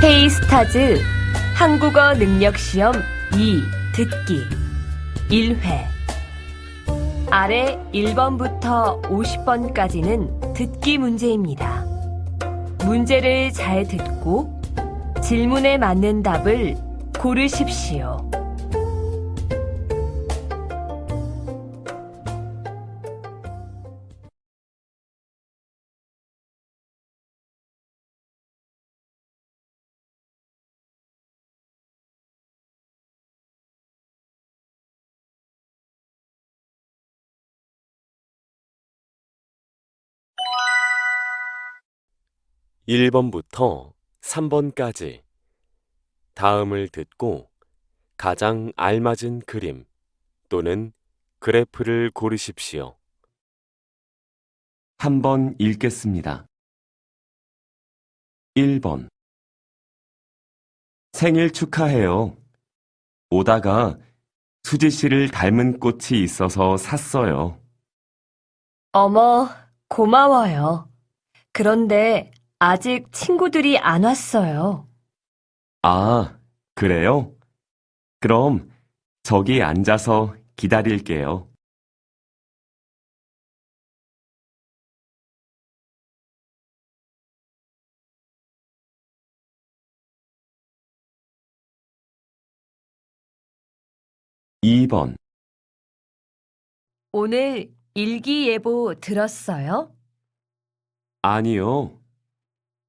K스타즈 한국어 능력시험 2 듣기 1회 아래 1번부터 50번까지는 듣기 문제입니다. 문제를 잘 듣고 질문에 맞는 답을 고르십시오. 일 번부터 3번까지 다음을 듣고 가장 알맞은 그림 또는 그래프를 고르십시오. 한번 읽겠습니다. 1번 생일 축하해요. 오다가 수지 씨를 닮은 꽃이 있어서 샀어요. 어머, 고마워요. 그런데 아직 친구들이 안 왔어요. 아, 그래요? 그럼 저기 앉아서 기다릴게요. 2번 오늘 일기예보 들었어요? 아니요.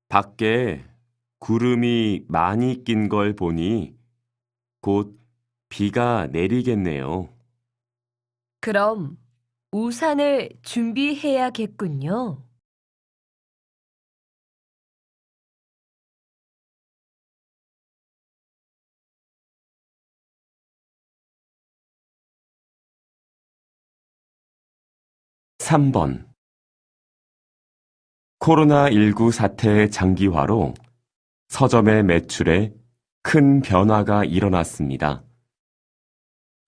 밖에 구름이 많이 낀 걸 보니 곧 비가 내리겠네요. 그럼 우산을 준비해야겠군요. 3번 코로나19 사태의 장기화로 서점의 매출에 큰 변화가 일어났습니다.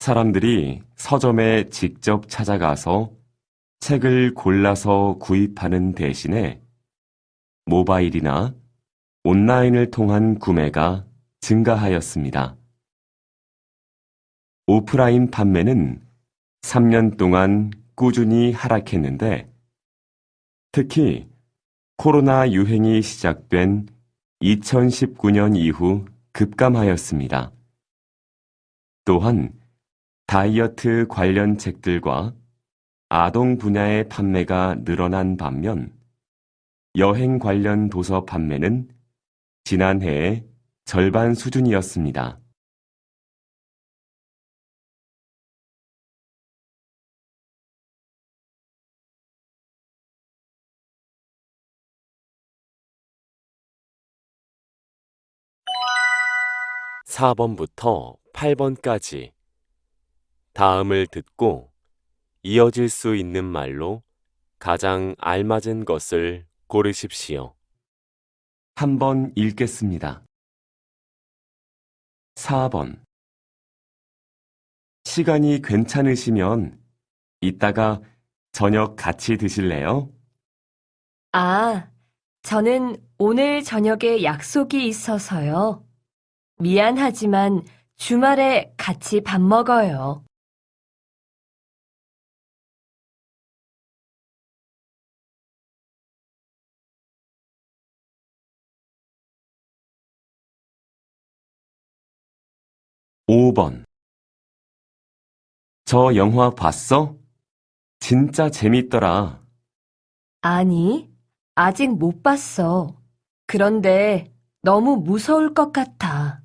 사람들이 서점에 직접 찾아가서 책을 골라서 구입하는 대신에 모바일이나 온라인을 통한 구매가 증가하였습니다. 오프라인 판매는 3년 동안 꾸준히 하락했는데 특히 코로나 유행이 시작된 2019년 이후 급감하였습니다. 또한 다이어트 관련 책들과 아동 분야의 판매가 늘어난 반면 여행 관련 도서 판매는 지난해의 절반 수준이었습니다. 사 번부터 8번까지 다음을 듣고 이어질 수 있는 말로 가장 알맞은 것을 고르십시오. 한번 읽겠습니다. 4번 시간이 괜찮으시면 이따가 저녁 같이 드실래요? 아, 저는 오늘 저녁에 약속이 있어서요. 미안하지만 주말에 같이 밥 먹어요. 5번 저 영화 봤어? 진짜 재밌더라. 아니, 아직 못 봤어. 그런데 너무 무서울 것 같아.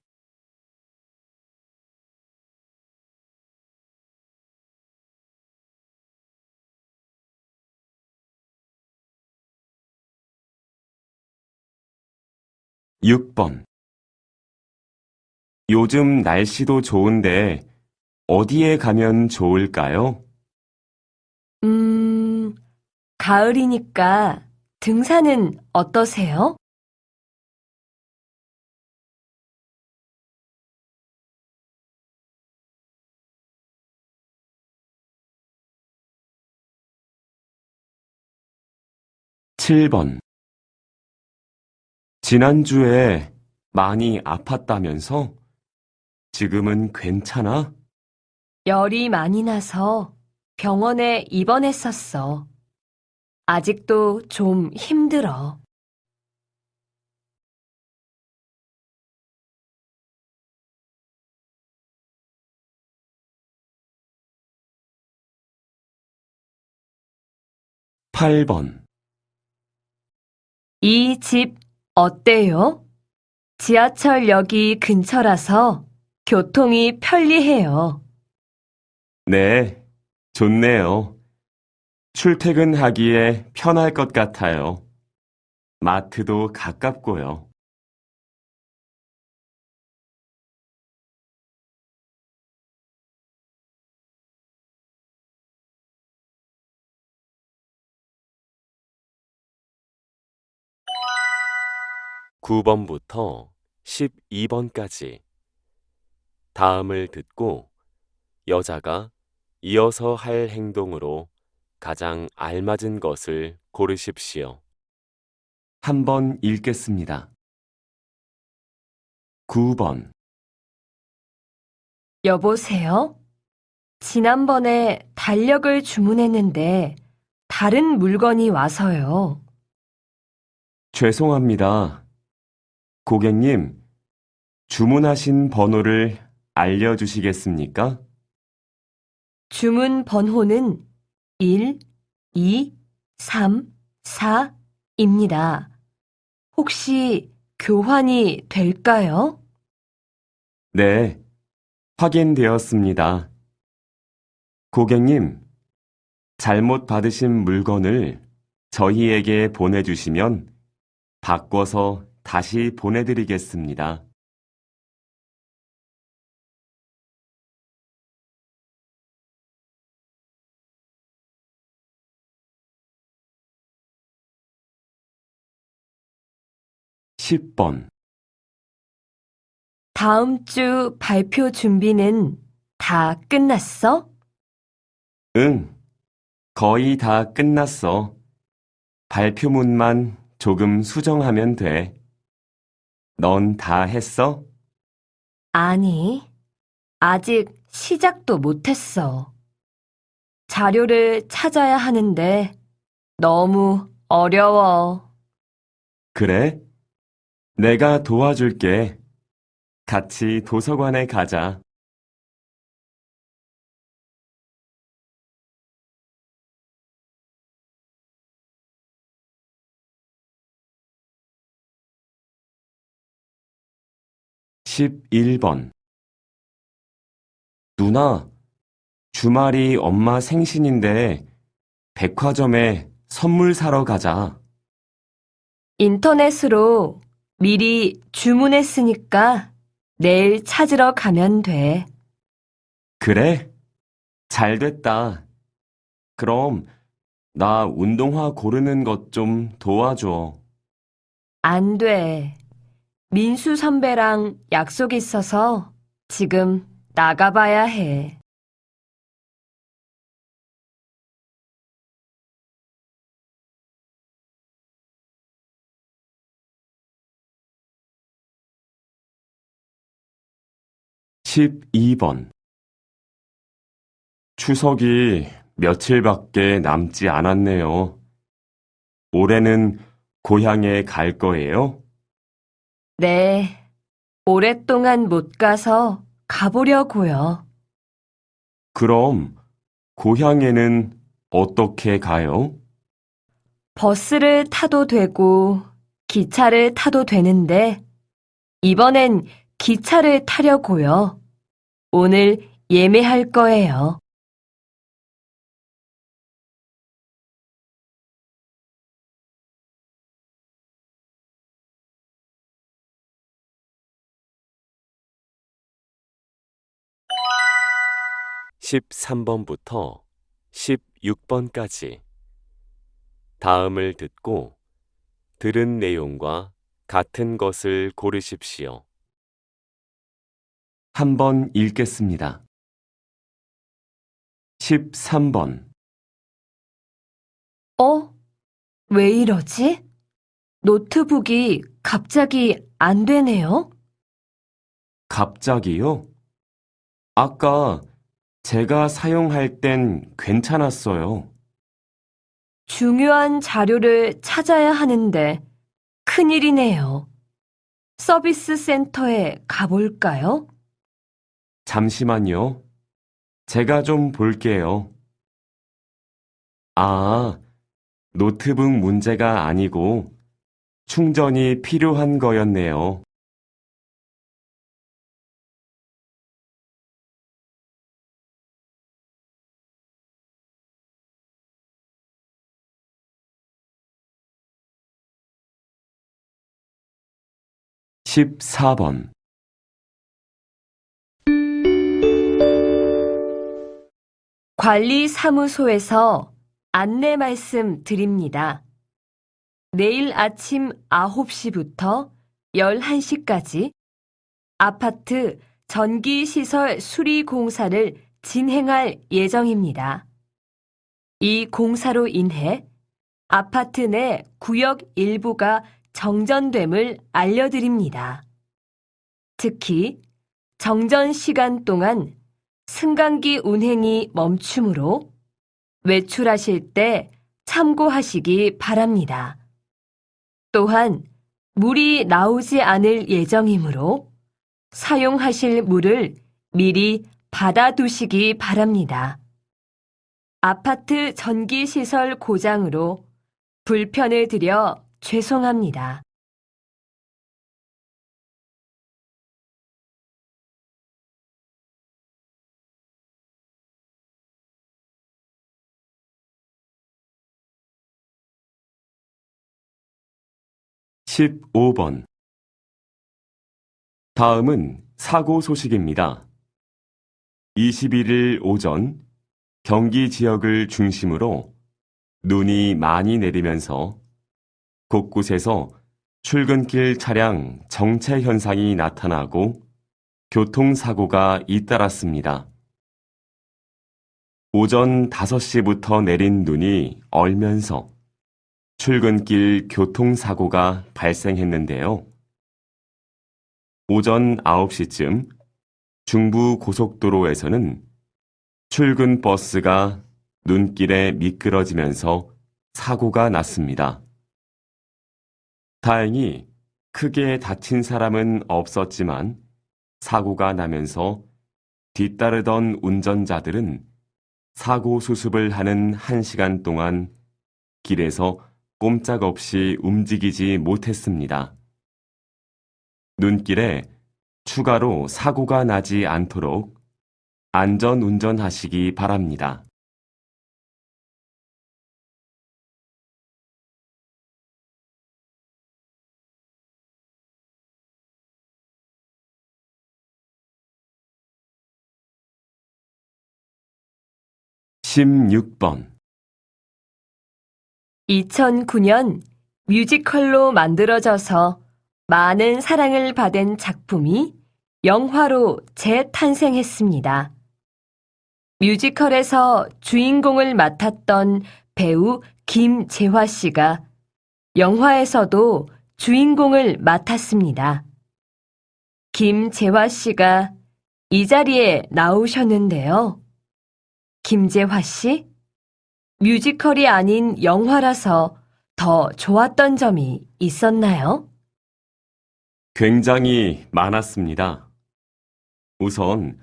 6번 요즘 날씨도 좋은데 어디에 가면 좋을까요? 음, 가을이니까 등산은 어떠세요? 7번 지난주에 많이 아팠다면서? 지금은 괜찮아? 열이 많이 나서 병원에 입원했었어. 아직도 좀 힘들어. 팔 번 이 집 어때요? 지하철역이 근처라서 교통이 편리해요. 네, 좋네요. 출퇴근하기에 편할 것 같아요. 마트도 가깝고요. 구 번부터 12번까지 다음을 듣고 여자가 이어서 할 행동으로 가장 알맞은 것을 고르십시오. 한번 읽겠습니다. 9번. 여보세요? 지난번에 달력을 주문했는데 다른 물건이 와서요. 죄송합니다. 고객님, 주문하신 번호를 알려주시겠습니까? 주문 번호는 1, 2, 3, 4입니다. 혹시 교환이 될까요? 네, 확인되었습니다. 고객님, 잘못 받으신 물건을 저희에게 보내주시면 바꿔서 다시 보내드리겠습니다. 십 번. 다음 주 발표 준비는 다 끝났어? 응, 거의 다 끝났어. 발표문만 조금 수정하면 돼. 넌 다 했어? 아니, 아직 시작도 못했어. 자료를 찾아야 하는데 너무 어려워. 그래? 내가 도와줄게. 같이 도서관에 가자. 십일 번. 누나, 주말이 엄마 생신인데 백화점에 선물 사러 가자. 인터넷으로 미리 주문했으니까 내일 찾으러 가면 돼. 그래? 잘 됐다. 그럼 나 운동화 고르는 것 좀 도와줘. 안 돼. 민수 선배랑 약속 있어서 지금 나가봐야 해. 십이 번. 추석이 며칠밖에 남지 않았네요. 올해는 고향에 갈 거예요? 네. 오랫동안 못 가서 가보려고요. 그럼 고향에는 어떻게 가요? 버스를 타도 되고 기차를 타도 되는데 이번엔 기차를 타려고요. 오늘 예매할 거예요. 십삼 번부터 16번까지 다음을 듣고 들은 내용과 같은 것을 고르십시오. 한번 읽겠습니다. 13번. 왜 이러지? 노트북이 갑자기 안 되네요? 갑자기요? 아까 제가 사용할 땐 괜찮았어요. 중요한 자료를 찾아야 하는데 큰일이네요. 서비스 센터에 가볼까요? 잠시만요. 제가 좀 볼게요. 아, 노트북 문제가 아니고 충전이 필요한 거였네요. 십사 번 관리사무소에서 안내 말씀 드립니다. 내일 아침 9시부터 11시까지 아파트 전기시설 수리 공사를 진행할 예정입니다. 이 공사로 인해 아파트 내 구역 일부가 정전됨을 알려드립니다. 특히 정전 시간 동안 승강기 운행이 멈추므로 외출하실 때 참고하시기 바랍니다. 또한 물이 나오지 않을 예정이므로 사용하실 물을 미리 받아두시기 바랍니다. 아파트 전기시설 고장으로 불편을 드려 죄송합니다. 십오 번 다음은 사고 소식입니다. 21일 오전 경기 지역을 중심으로 눈이 많이 내리면서 곳곳에서 출근길 차량 정체 현상이 나타나고 교통사고가 잇따랐습니다. 오전 5시부터 내린 눈이 얼면서 출근길 교통사고가 발생했는데요. 오전 9시쯤 중부 고속도로에서는 출근 버스가 눈길에 미끄러지면서 사고가 났습니다. 다행히 크게 다친 사람은 없었지만 사고가 나면서 뒤따르던 운전자들은 사고 수습을 하는 1시간 동안 길에서 꼼짝없이 움직이지 못했습니다. 눈길에 추가로 사고가 나지 않도록 안전 운전하시기 바랍니다. 십육 번 2009년 뮤지컬로 만들어져서 많은 사랑을 받은 작품이 영화로 재탄생했습니다. 뮤지컬에서 주인공을 맡았던 배우 김재화 씨가 영화에서도 주인공을 맡았습니다. 김재화 씨가 이 자리에 나오셨는데요. 김재화 씨? 뮤지컬이 아닌 영화라서 더 좋았던 점이 있었나요? 굉장히 많았습니다. 우선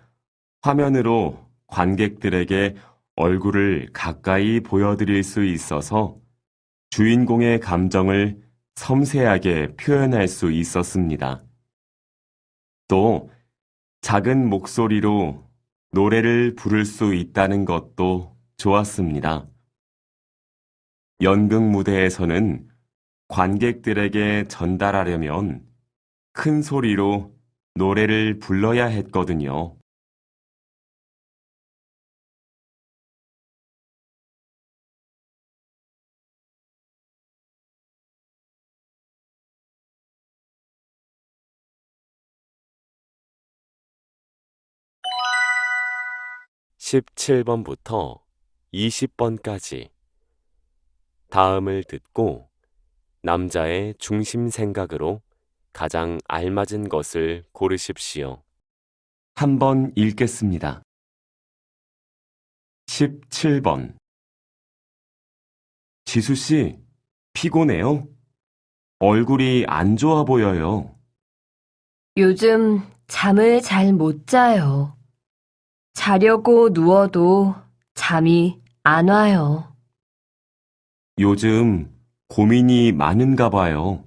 화면으로 관객들에게 얼굴을 가까이 보여드릴 수 있어서 주인공의 감정을 섬세하게 표현할 수 있었습니다. 또 작은 목소리로 노래를 부를 수 있다는 것도 좋았습니다. 연극 무대에서는 관객들에게 전달하려면 큰 소리로 노래를 불러야 했거든요. 십칠 번부터 20번까지 다음을 듣고 남자의 중심 생각으로 가장 알맞은 것을 고르십시오. 한번 읽겠습니다. 17번. 지수 씨, 피곤해요? 얼굴이 안 좋아 보여요. 요즘 잠을 잘 못 자요. 자려고 누워도 잠이 안 와요. 요즘 고민이 많은가 봐요.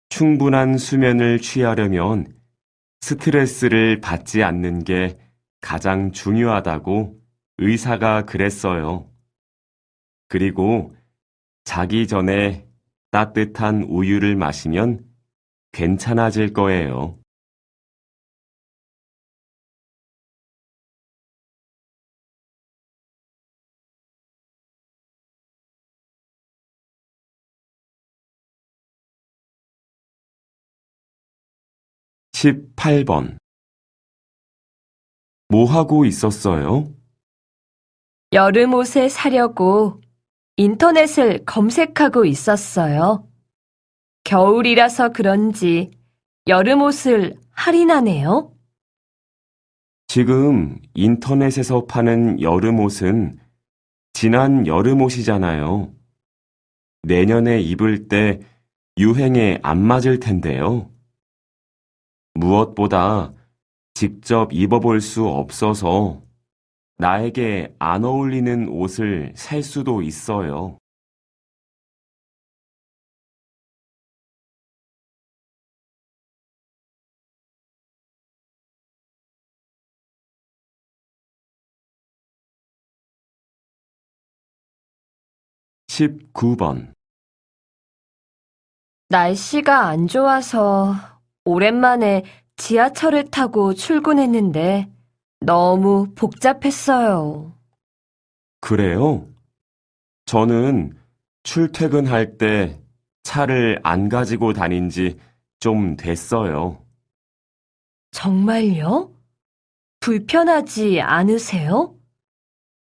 충분한 수면을 취하려면 스트레스를 받지 않는 게 가장 중요하다고 의사가 그랬어요. 그리고 자기 전에 따뜻한 우유를 마시면 괜찮아질 거예요. 십팔 번. 뭐 하고 있었어요? 여름 옷을 사려고 인터넷을 검색하고 있었어요. 겨울이라서 그런지 여름 옷을 할인하네요. 지금 인터넷에서 파는 여름 옷은 지난 여름 옷이잖아요. 내년에 입을 때 유행에 안 맞을 텐데요. 무엇보다 직접 입어볼 수 없어서 나에게 안 어울리는 옷을 살 수도 있어요. 십구 번. 날씨가 안 좋아서 오랜만에 지하철을 타고 출근했는데 너무 복잡했어요. 그래요? 저는 출퇴근할 때 차를 안 가지고 다닌 지 좀 됐어요. 정말요? 불편하지 않으세요?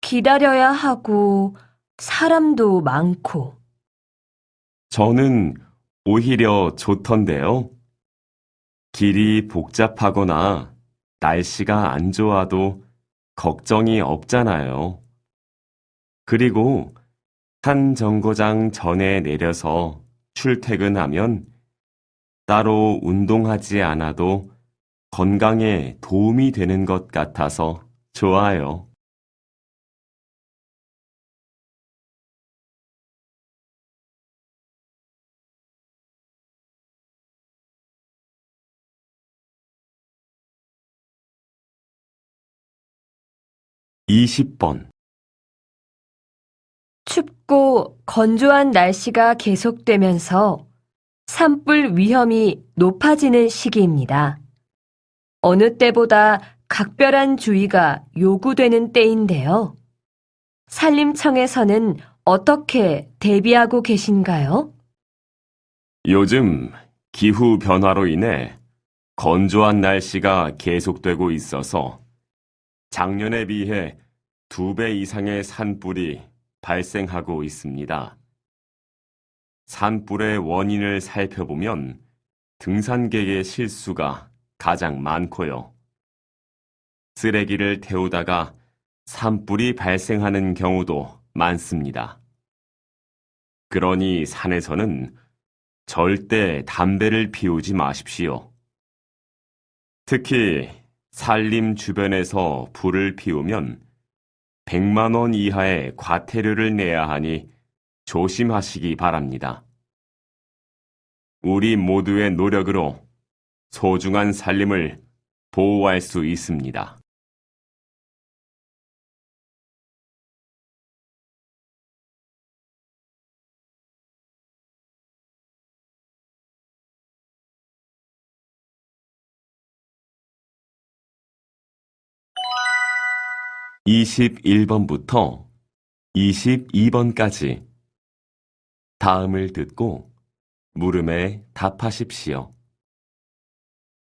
기다려야 하고 사람도 많고. 저는 오히려 좋던데요. 길이 복잡하거나 날씨가 안 좋아도 걱정이 없잖아요. 그리고 한 정거장 전에 내려서 출퇴근하면 따로 운동하지 않아도 건강에 도움이 되는 것 같아서 좋아요. 이십 번. 춥고 건조한 날씨가 계속되면서 산불 위험이 높아지는 시기입니다. 어느 때보다 각별한 주의가 요구되는 때인데요. 산림청에서는 어떻게 대비하고 계신가요? 요즘 기후 변화로 인해 건조한 날씨가 계속되고 있어서 작년에 비해 2배 이상의 산불이 발생하고 있습니다. 산불의 원인을 살펴보면 등산객의 실수가 가장 많고요. 쓰레기를 태우다가 산불이 발생하는 경우도 많습니다. 그러니 산에서는 절대 담배를 피우지 마십시오. 특히 산림 주변에서 불을 피우면 100만 원 이하의 과태료를 내야 하니 조심하시기 바랍니다. 우리 모두의 노력으로 소중한 산림을 보호할 수 있습니다. (21번부터) 22번까지 다음을 듣고 물음에 답하십시오.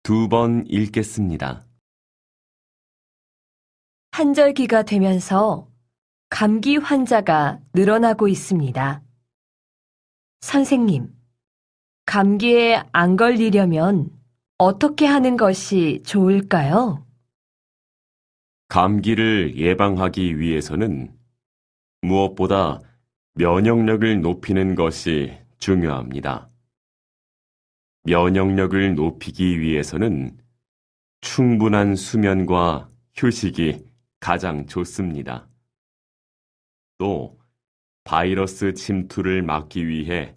2번 읽겠습니다. 한절기가 되면서 감기 환자가 늘어나고 있습니다. 선생님, 감기에 안 걸리려면 어떻게 하는 것이 좋을까요? 감기를 예방하기 위해서는 무엇보다 면역력을 높이는 것이 중요합니다. 면역력을 높이기 위해서는 충분한 수면과 휴식이 가장 좋습니다. 또 바이러스 침투를 막기 위해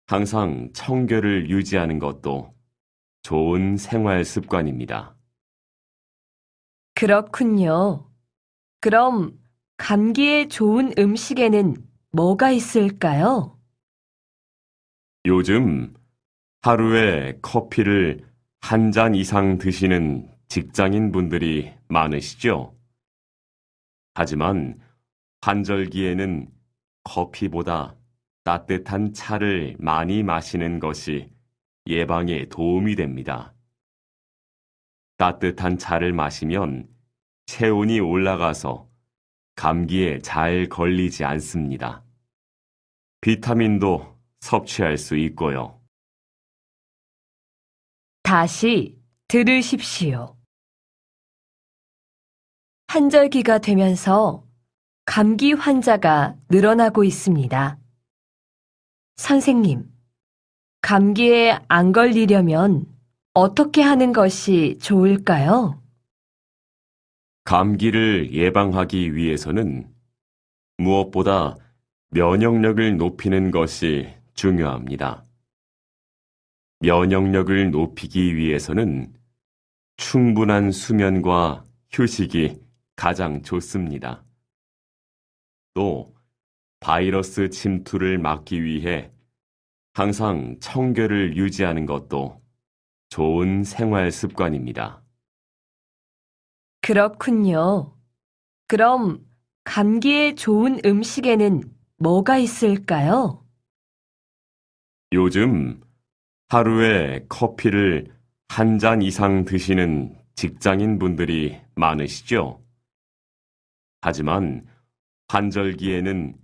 항상 청결을 유지하는 것도 좋은 생활 습관입니다. 그렇군요. 그럼 감기에 좋은 음식에는 뭐가 있을까요? 요즘 하루에 커피를 한 잔 이상 드시는 직장인 분들이 많으시죠? 하지만 환절기에는 커피보다 따뜻한 차를 많이 마시는 것이 예방에 도움이 됩니다. 따뜻한 차를 마시면 체온이 올라가서 감기에 잘 걸리지 않습니다. 비타민도 섭취할 수 있고요. 다시 들으십시오. 한절기가 되면서 감기 환자가 늘어나고 있습니다. 선생님, 감기에 안 걸리려면 어떻게 하는 것이 좋을까요? 감기를 예방하기 위해서는 무엇보다 면역력을 높이는 것이 중요합니다. 면역력을 높이기 위해서는 충분한 수면과 휴식이 가장 좋습니다. 또 바이러스 침투를 막기 위해 항상 청결을 유지하는 것도 좋은 생활 습관입니다. 그렇군요. 그럼 감기에 좋은 음식에는 뭐가 있을까요? 요즘 하루에 커피를 한 잔 이상 드시는 직장인 분들이 많으시죠? 하지만 환절기에는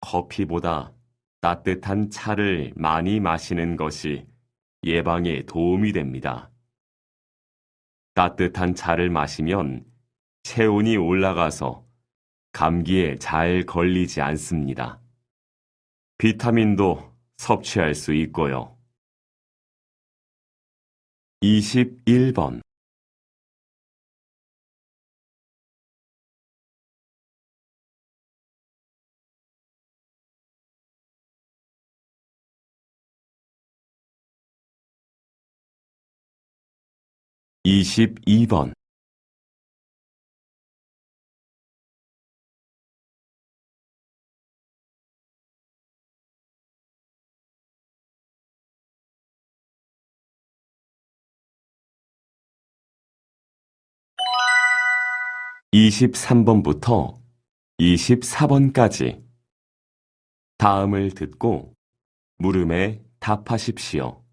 커피보다 따뜻한 차를 많이 마시는 것이 예방에 도움이 됩니다. 따뜻한 차를 마시면 체온이 올라가서 감기에 잘 걸리지 않습니다. 비타민도 섭취할 수 있고요. 21번 22번 23번부터 24번까지 다음을 듣고 물음에 답하십시오.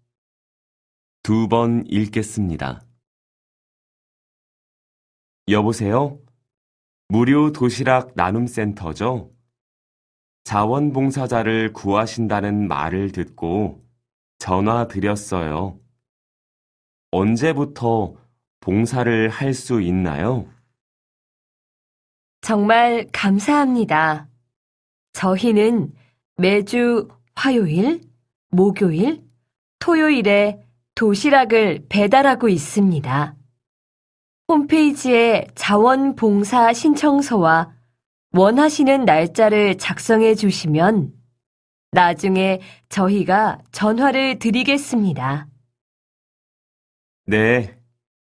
2번 읽겠습니다. 여보세요? 무료 도시락 나눔 센터죠? 자원봉사자를 구하신다는 말을 듣고 전화 드렸어요. 언제부터 봉사를 할 수 있나요? 정말 감사합니다. 저희는 매주 화요일, 목요일, 토요일에 도시락을 배달하고 있습니다. 홈페이지에 자원봉사 신청서와 원하시는 날짜를 작성해 주시면 나중에 저희가 전화를 드리겠습니다. 네,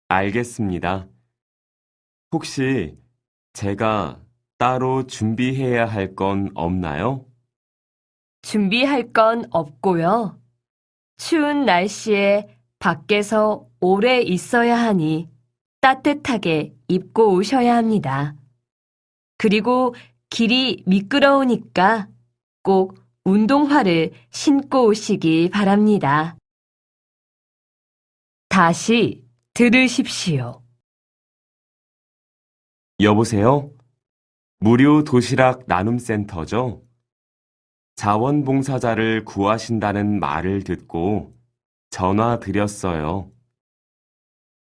알겠습니다. 혹시 제가 따로 준비해야 할 건 없나요? 준비할 건 없고요. 추운 날씨에 밖에서 오래 있어야 하니 따뜻하게 입고 오셔야 합니다. 그리고 길이 미끄러우니까 꼭 운동화를 신고 오시기 바랍니다. 다시 들으십시오. 여보세요? 무료 도시락 나눔 센터죠? 자원봉사자를 구하신다는 말을 듣고 전화 드렸어요.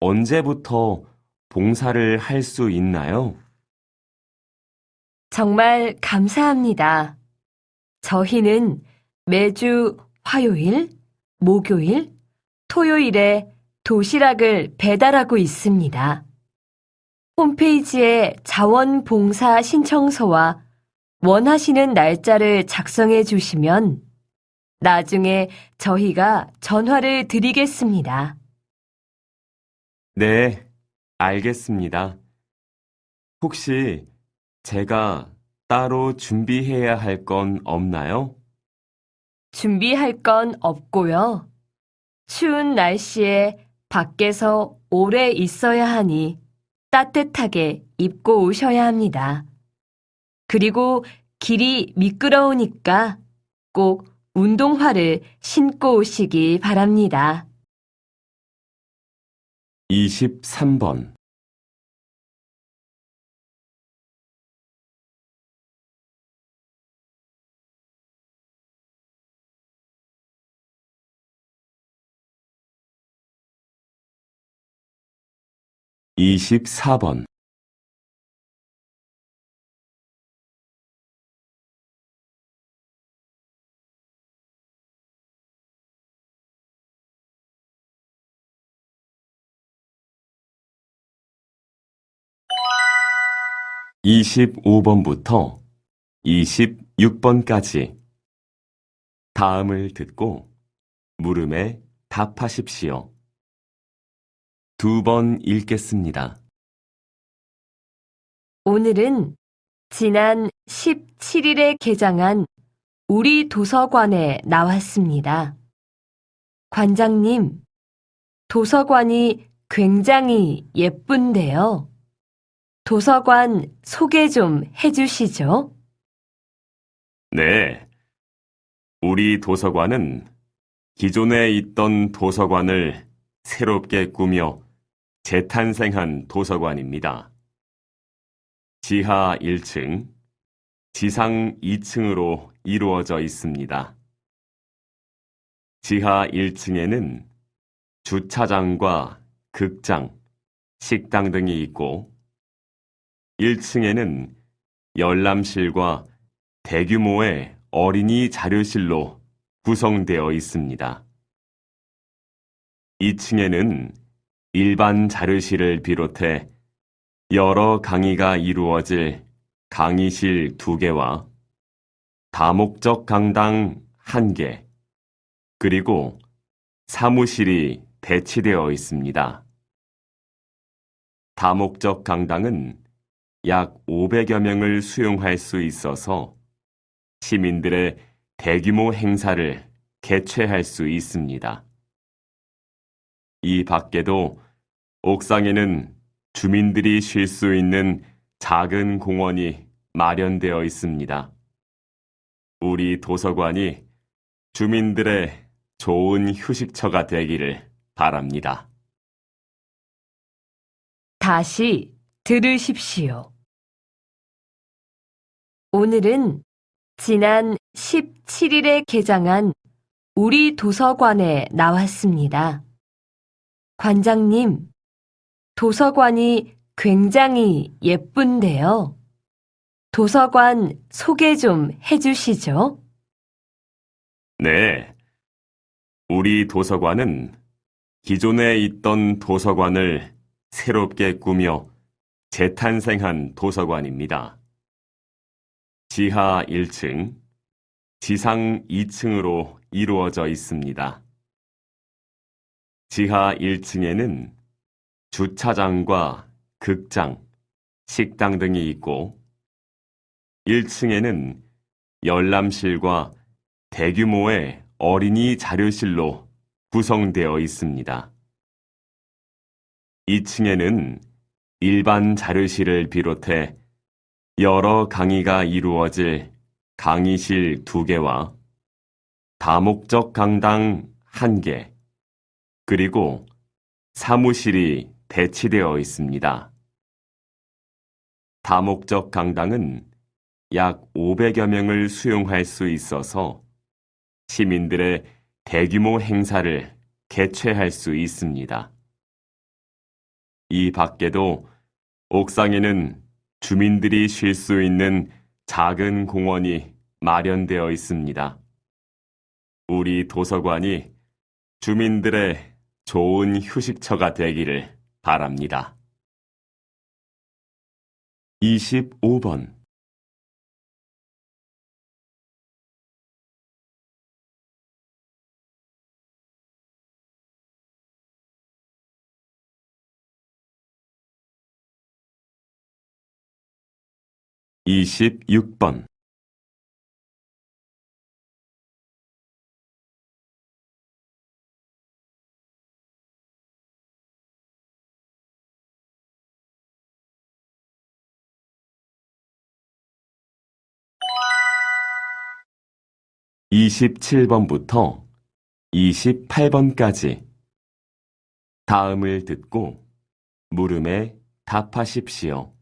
언제부터 봉사를 할 수 있나요? 정말 감사합니다. 저희는 매주 화요일, 목요일, 토요일에 도시락을 배달하고 있습니다. 홈페이지에 자원봉사 신청서와 원하시는 날짜를 작성해 주시면 나중에 저희가 전화를 드리겠습니다. 네, 알겠습니다. 혹시 제가 따로 준비해야 할 건 없나요? 준비할 건 없고요. 추운 날씨에 밖에서 오래 있어야 하니 따뜻하게 입고 오셔야 합니다. 그리고 길이 미끄러우니까 꼭 운동화를 신고 오시기 바랍니다. 23번. 24번. 25번부터 26번까지 다음을 듣고 물음에 답하십시오. 2번 읽겠습니다. 오늘은 지난 17일에 개장한 우리 도서관에 나왔습니다. 관장님, 도서관이 굉장히 예쁜데요. 도서관 소개 좀 해주시죠. 네. 우리 도서관은 기존에 있던 도서관을 새롭게 꾸며 재탄생한 도서관입니다. 지하 1층, 지상 2층으로 이루어져 있습니다. 지하 1층에는 주차장과 극장, 식당 등이 있고 1층에는 열람실과 대규모의 어린이 자료실로 구성되어 있습니다. 2층에는 일반 자료실을 비롯해 여러 강의가 이루어질 강의실 2개와 다목적 강당 1개, 그리고 사무실이 배치되어 있습니다. 다목적 강당은 약 500여 명을 수용할 수 있어서 시민들의 대규모 행사를 개최할 수 있습니다. 이 밖에도 옥상에는 주민들이 쉴 수 있는 작은 공원이 마련되어 있습니다. 우리 도서관이 주민들의 좋은 휴식처가 되기를 바랍니다. 다시 들으십시오. 오늘은 지난 17일에 개장한 우리 도서관에 나왔습니다. 관장님, 도서관이 굉장히 예쁜데요. 도서관 소개 좀 해주시죠. 네. 우리 도서관은 기존에 있던 도서관을 새롭게 꾸며 재탄생한 도서관입니다. 지하 1층, 지상 2층으로 이루어져 있습니다. 지하 1층에는 주차장과 극장, 식당 등이 있고 1층에는 열람실과 대규모의 어린이 자료실로 구성되어 있습니다. 2층에는 일반 자료실을 비롯해 여러 강의가 이루어질 강의실 2개와 다목적 강당 1개, 그리고 사무실이 배치되어 있습니다. 다목적 강당은 약 500여 명을 수용할 수 있어서 시민들의 대규모 행사를 개최할 수 있습니다. 이 밖에도 옥상에는 주민들이 쉴 수 있는 작은 공원이 마련되어 있습니다. 우리 도서관이 주민들의 좋은 휴식처가 되기를 바랍니다. 25번 26번 27번부터 28번까지 다음을 듣고 물음에 답하십시오.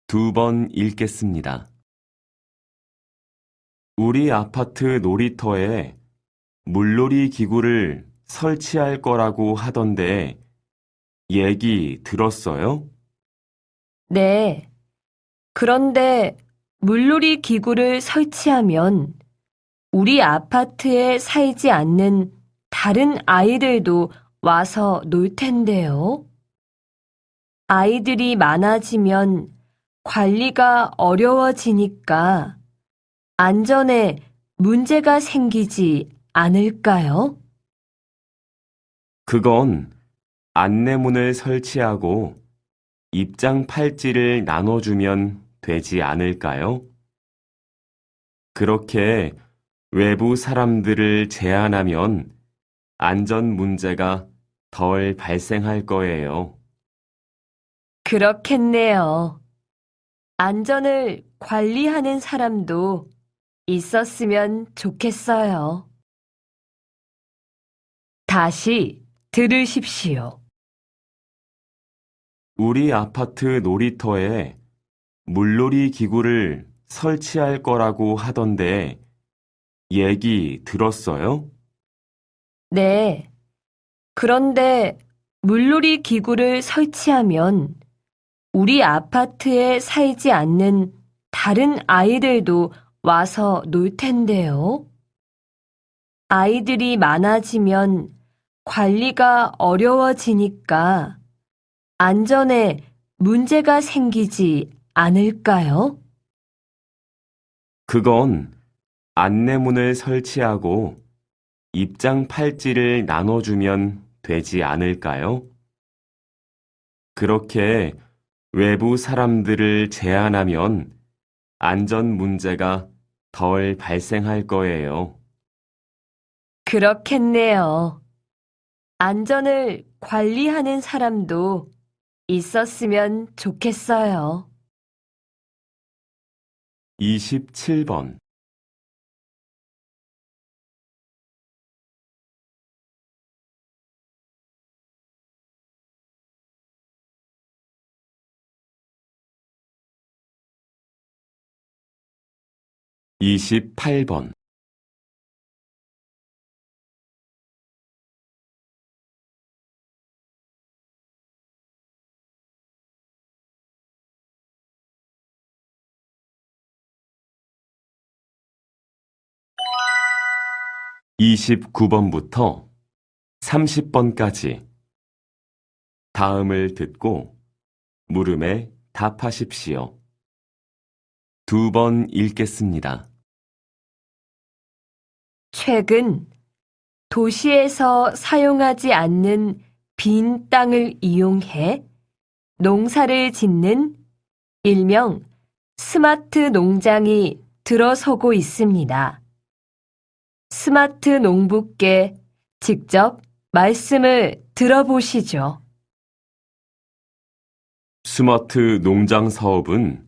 2번 읽겠습니다. 우리 아파트 놀이터에 물놀이 기구를 설치할 거라고 하던데 얘기 들었어요? 네. 그런데 물놀이 기구를 설치하면 우리 아파트에 살지 않는 다른 아이들도 와서 놀 텐데요. 아이들이 많아지면 관리가 어려워지니까 안전에 문제가 생기지 않을까요? 그건 안내문을 설치하고 입장 팔찌를 나눠주면 되지 않을까요? 그렇게 외부 사람들을 제한하면 안전 문제가 덜 발생할 거예요. 그렇겠네요. 안전을 관리하는 사람도 있었으면 좋겠어요. 다시 들으십시오. 우리 아파트 놀이터에 물놀이 기구를 설치할 거라고 하던데 얘기 들었어요? 네. 그런데 물놀이 기구를 설치하면 우리 아파트에 살지 않는 다른 아이들도 와서 놀 텐데요. 아이들이 많아지면 관리가 어려워지니까 안전에 문제가 생기지 않을까요? 그건 안내문을 설치하고 입장 팔찌를 나눠주면 되지 않을까요? 그렇게 외부 사람들을 제한하면 안전 문제가 덜 발생할 거예요. 그렇겠네요. 안전을 관리하는 사람도 있었으면 좋겠어요. 27번 28번 29번부터 30번까지 다음을 듣고 물음에 답하십시오. 2번 읽겠습니다. 최근 도시에서 사용하지 않는 빈 땅을 이용해 농사를 짓는 일명 스마트 농장이 들어서고 있습니다. 스마트 농부께 직접 말씀을 들어보시죠. 스마트 농장 사업은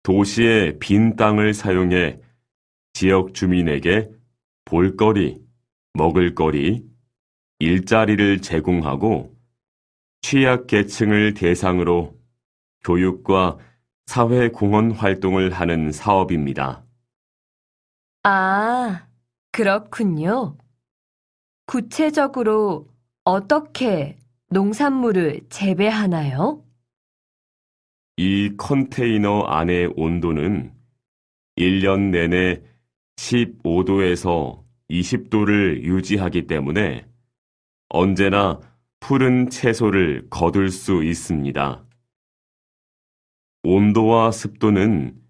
도시의 빈 땅을 사용해 지역 주민에게 볼거리, 먹을거리, 일자리를 제공하고 취약계층을 대상으로 교육과 사회공헌 활동을 하는 사업입니다. 아, 그렇군요. 구체적으로 어떻게 농산물을 재배하나요? 이 컨테이너 안의 온도는 1년 내내 15도에서 20도를 유지하기 때문에 언제나 푸른 채소를 거둘 수 있습니다. 온도와 습도는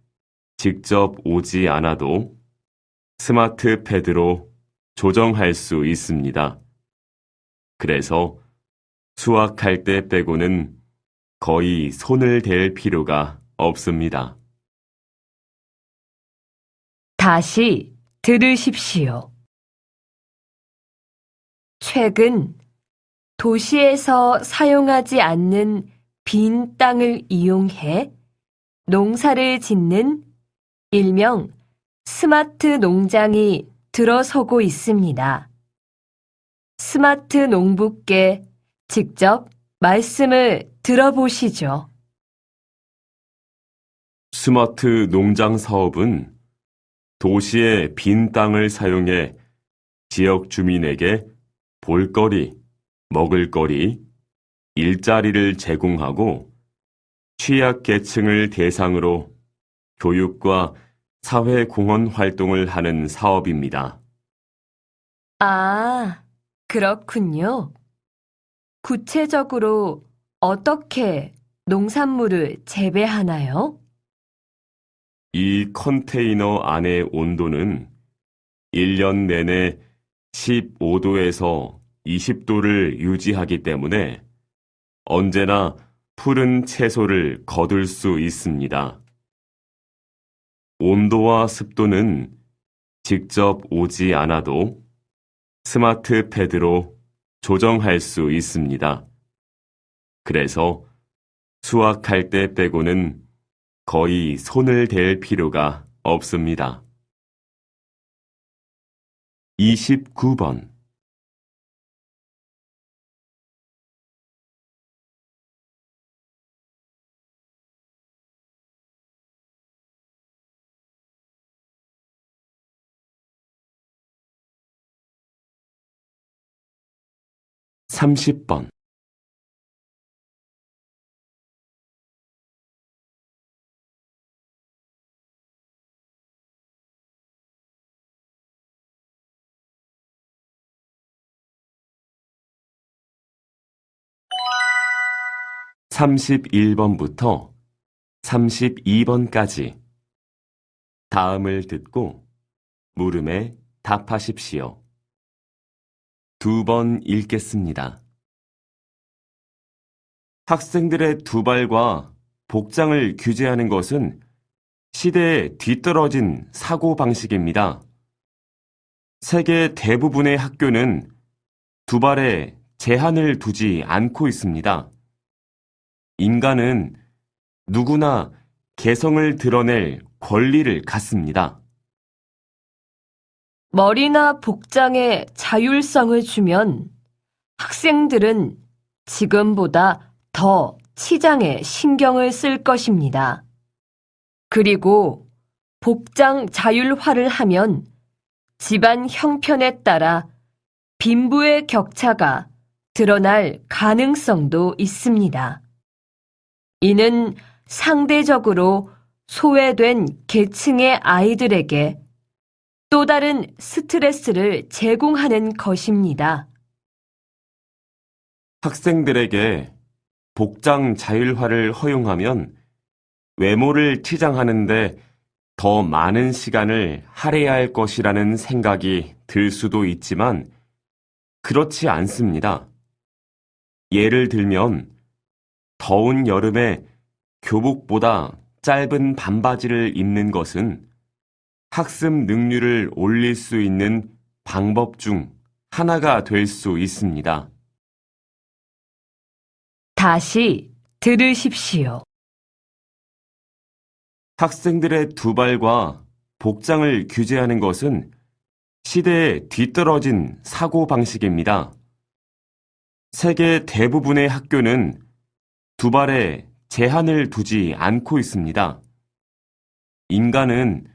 직접 오지 않아도 스마트 패드로 조정할 수 있습니다. 그래서 수확할 때 빼고는 거의 손을 댈 필요가 없습니다. 다시 들으십시오. 최근 도시에서 사용하지 않는 빈 땅을 이용해 농사를 짓는 일명 스마트 농장이 들어서고 있습니다. 스마트 농부께 직접 말씀을 들어보시죠. 스마트 농장 사업은 도시의 빈 땅을 사용해 지역 주민에게 볼거리, 먹을거리, 일자리를 제공하고 취약계층을 대상으로 교육과 사회공헌 활동을 하는 사업입니다. 아, 그렇군요. 구체적으로 어떻게 농산물을 재배하나요? 이 컨테이너 안의 온도는 1년 내내 15도에서 20도를 유지하기 때문에 언제나 푸른 채소를 거둘 수 있습니다. 온도와 습도는 직접 오지 않아도 스마트 패드로 조정할 수 있습니다. 그래서 수확할 때 빼고는 거의 손을 댈 필요가 없습니다. 29번 30번 31번부터 32번까지 다음을 듣고 물음에 답하십시오. 2번 읽겠습니다. 학생들의 두발과 복장을 규제하는 것은 시대에 뒤떨어진 사고방식입니다. 세계 대부분의 학교는 두발에 제한을 두지 않고 있습니다. 인간은 누구나 개성을 드러낼 권리를 갖습니다. 머리나 복장에 자율성을 주면 학생들은 지금보다 더 치장에 신경을 쓸 것입니다. 그리고 복장 자율화를 하면 집안 형편에 따라 빈부의 격차가 드러날 가능성도 있습니다. 이는 상대적으로 소외된 계층의 아이들에게 또 다른 스트레스를 제공하는 것입니다. 학생들에게 복장 자율화를 허용하면 외모를 치장하는데 더 많은 시간을 할애할 것이라는 생각이 들 수도 있지만 그렇지 않습니다. 예를 들면 더운 여름에 교복보다 짧은 반바지를 입는 것은 학습 능률을 올릴 수 있는 방법 중 하나가 될 수 있습니다. 다시 들으십시오. 학생들의 두발과 복장을 규제하는 것은 시대에 뒤떨어진 사고방식입니다. 세계 대부분의 학교는 두발에 제한을 두지 않고 있습니다. 인간은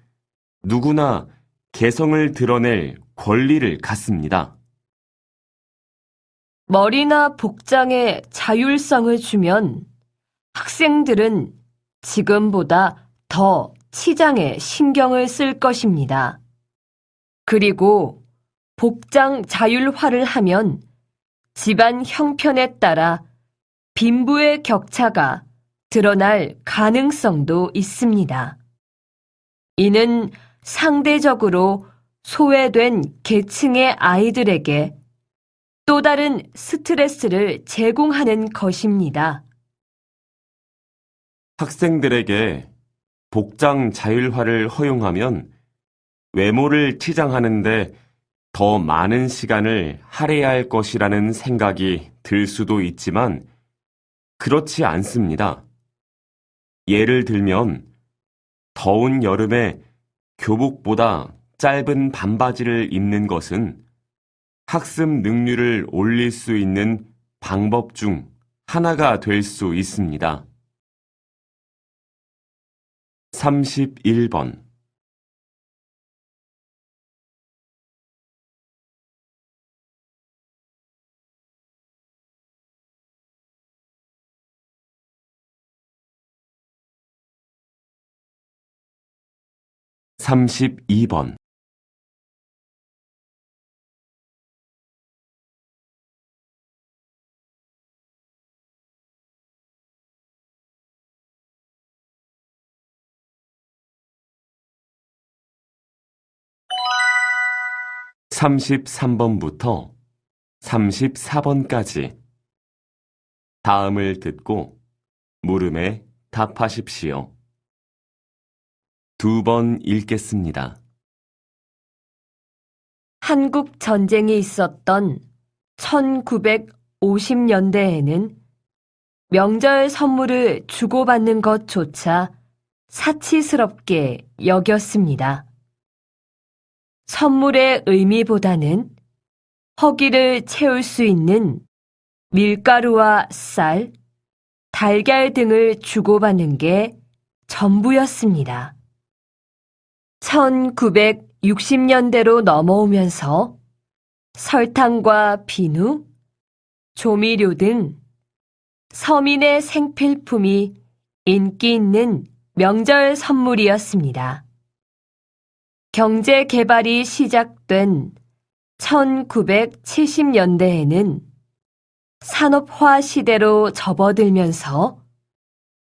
누구나 개성을 드러낼 권리를 갖습니다. 머리나 복장에 자율성을 주면 학생들은 지금보다 더 치장에 신경을 쓸 것입니다. 그리고 복장 자율화를 하면 집안 형편에 따라 빈부의 격차가 드러날 가능성도 있습니다. 이는 상대적으로 소외된 계층의 아이들에게 또 다른 스트레스를 제공하는 것입니다. 학생들에게 복장 자율화를 허용하면 외모를 치장하는데 더 많은 시간을 할애할 것이라는 생각이 들 수도 있지만 그렇지 않습니다. 예를 들면 더운 여름에 교복보다 짧은 반바지를 입는 것은 학습 능률을 올릴 수 있는 방법 중 하나가 될 수 있습니다. 31번 32번 33번부터 34번까지 다음을 듣고 물음에 답하십시오. 2번 읽겠습니다. 한국 전쟁이 있었던 1950년대에는 명절 선물을 주고받는 것조차 사치스럽게 여겼습니다. 선물의 의미보다는 허기를 채울 수 있는 밀가루와 쌀, 달걀 등을 주고받는 게 전부였습니다. 1960년대로 넘어오면서 설탕과 비누, 조미료 등 서민의 생필품이 인기 있는 명절 선물이었습니다. 경제 개발이 시작된 1970년대에는 산업화 시대로 접어들면서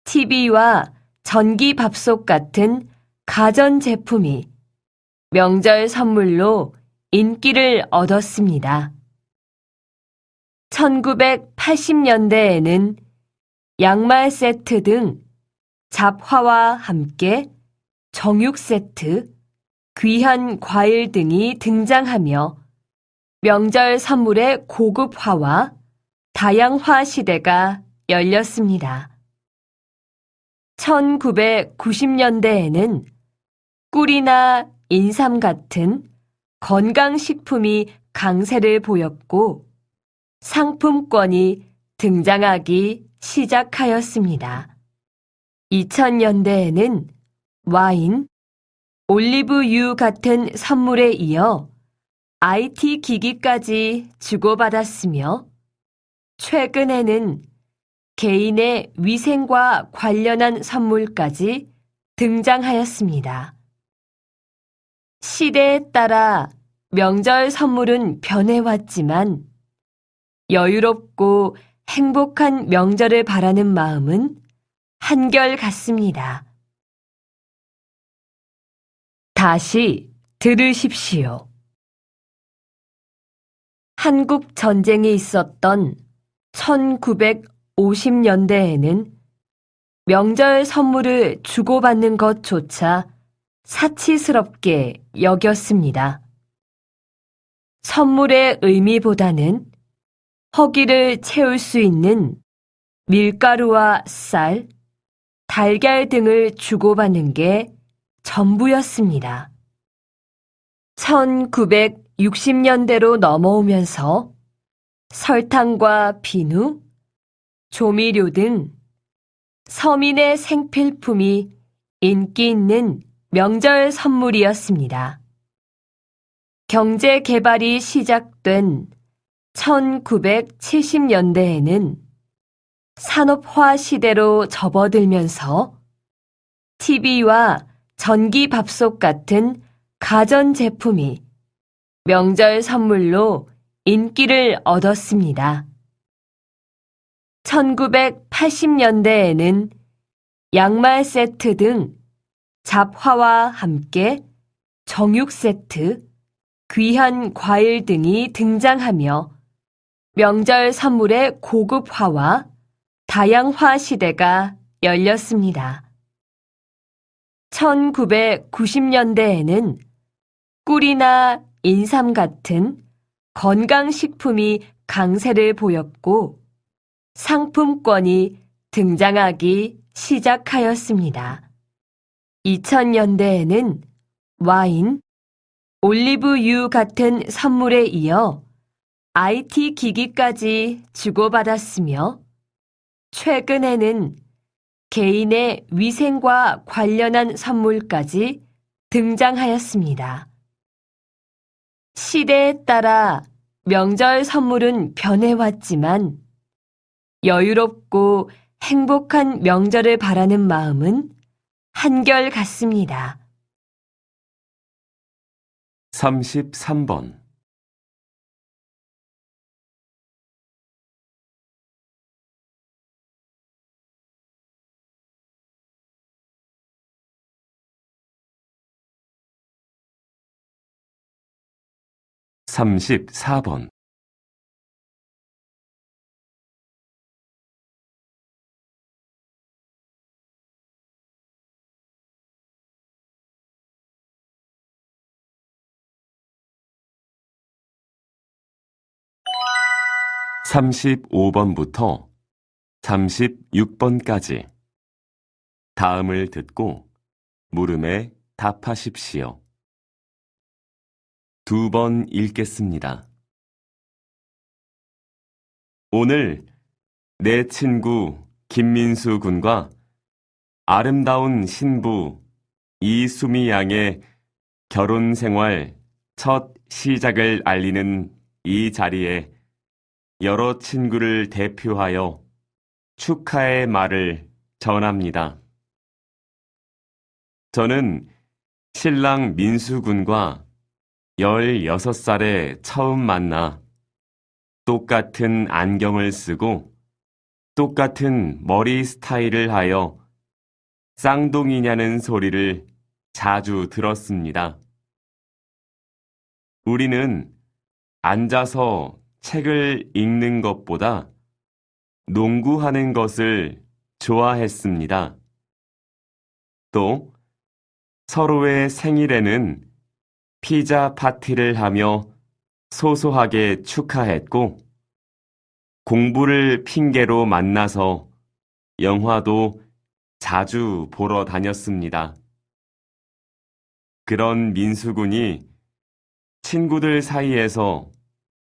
TV와 전기밥솥 같은 가전제품이 명절 선물로 인기를 얻었습니다. 1980년대에는 양말 세트 등 잡화와 함께 정육 세트, 귀한 과일 등이 등장하며 명절 선물의 고급화와 다양화 시대가 열렸습니다. 1990년대에는 꿀이나 인삼 같은 건강식품이 강세를 보였고 상품권이 등장하기 시작하였습니다. 2000년대에는 와인, 올리브유 같은 선물에 이어 IT 기기까지 주고받았으며 최근에는 개인의 위생과 관련한 선물까지 등장하였습니다. 시대에 따라 명절 선물은 변해왔지만 여유롭고 행복한 명절을 바라는 마음은 한결같습니다. 다시 들으십시오. 한국 전쟁이 있었던 1950년대에는 명절 선물을 주고받는 것조차 사치스럽게 여겼습니다. 선물의 의미보다는 허기를 채울 수 있는 밀가루와 쌀, 달걀 등을 주고받는 게 전부였습니다. 1960년대로 넘어오면서 설탕과 비누, 조미료 등 서민의 생필품이 인기 있는 명절 선물이었습니다. 경제 개발이 시작된 1970년대에는 산업화 시대로 접어들면서 TV와 전기밥솥 같은 가전제품이 명절 선물로 인기를 얻었습니다. 1980년대에는 양말 세트 등 잡화와 함께 정육 세트, 귀한 과일 등이 등장하며 명절 선물의 고급화와 다양화 시대가 열렸습니다. 1990년대에는 꿀이나 인삼 같은 건강식품이 강세를 보였고 상품권이 등장하기 시작하였습니다. 2000년대에는 와인, 올리브유 같은 선물에 이어 IT 기기까지 주고받았으며 최근에는 개인의 위생과 관련한 선물까지 등장하였습니다. 시대에 따라 명절 선물은 변해왔지만 여유롭고 행복한 명절을 바라는 마음은 한결같습니다. 33번. 34번. 35번부터 36번까지 다음을 듣고 물음에 답하십시오. 2번 읽겠습니다. 오늘 내 친구 김민수 군과 아름다운 신부 이수미 양의 결혼 생활 첫 시작을 알리는 이 자리에 여러 친구를 대표하여 축하의 말을 전합니다. 저는 신랑 민수 군과 16살에 처음 만나 똑같은 안경을 쓰고 똑같은 머리 스타일을 하여 쌍둥이냐는 소리를 자주 들었습니다. 우리는 앉아서 책을 읽는 것보다 농구하는 것을 좋아했습니다. 또 서로의 생일에는 피자 파티를 하며 소소하게 축하했고 공부를 핑계로 만나서 영화도 자주 보러 다녔습니다. 그런 민수군이 친구들 사이에서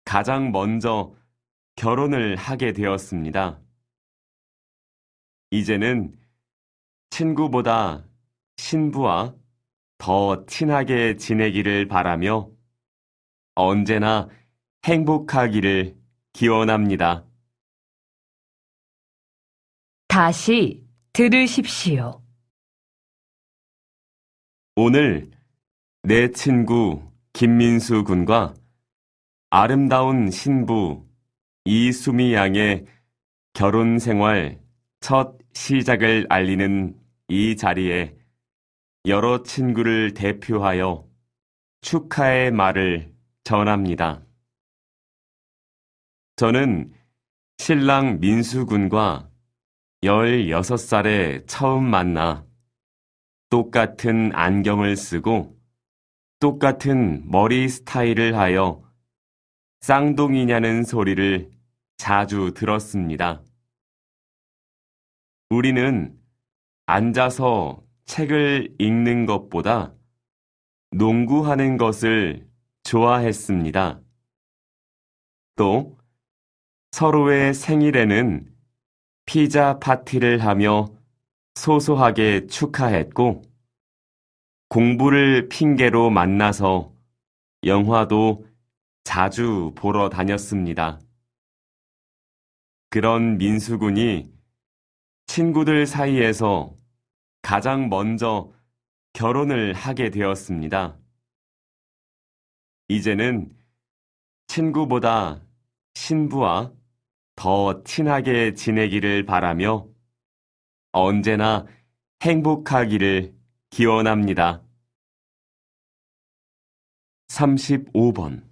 가장 먼저 결혼을 하게 되었습니다. 이제는 친구보다 신부와 더 친하게 지내기를 바라며 언제나 행복하기를 기원합니다. 다시 들으십시오. 오늘 내 친구 김민수 군과 아름다운 신부 이수미 양의 결혼 생활 첫 시작을 알리는 이 자리에 여러 친구를 대표하여 축하의 말을 전합니다. 저는 신랑 민수 군과 16살에 처음 만나 똑같은 안경을 쓰고 똑같은 머리 스타일을 하여 쌍둥이냐는 소리를 자주 들었습니다. 우리는 앉아서 책을 읽는 것보다 농구하는 것을 좋아했습니다. 또 서로의 생일에는 피자 파티를 하며 소소하게 축하했고 공부를 핑계로 만나서 영화도 자주 보러 다녔습니다. 그런 민수군이 친구들 사이에서 가장 먼저 결혼을 하게 되었습니다. 이제는 친구보다 신부와 더 친하게 지내기를 바라며 언제나 행복하기를 기원합니다. 35번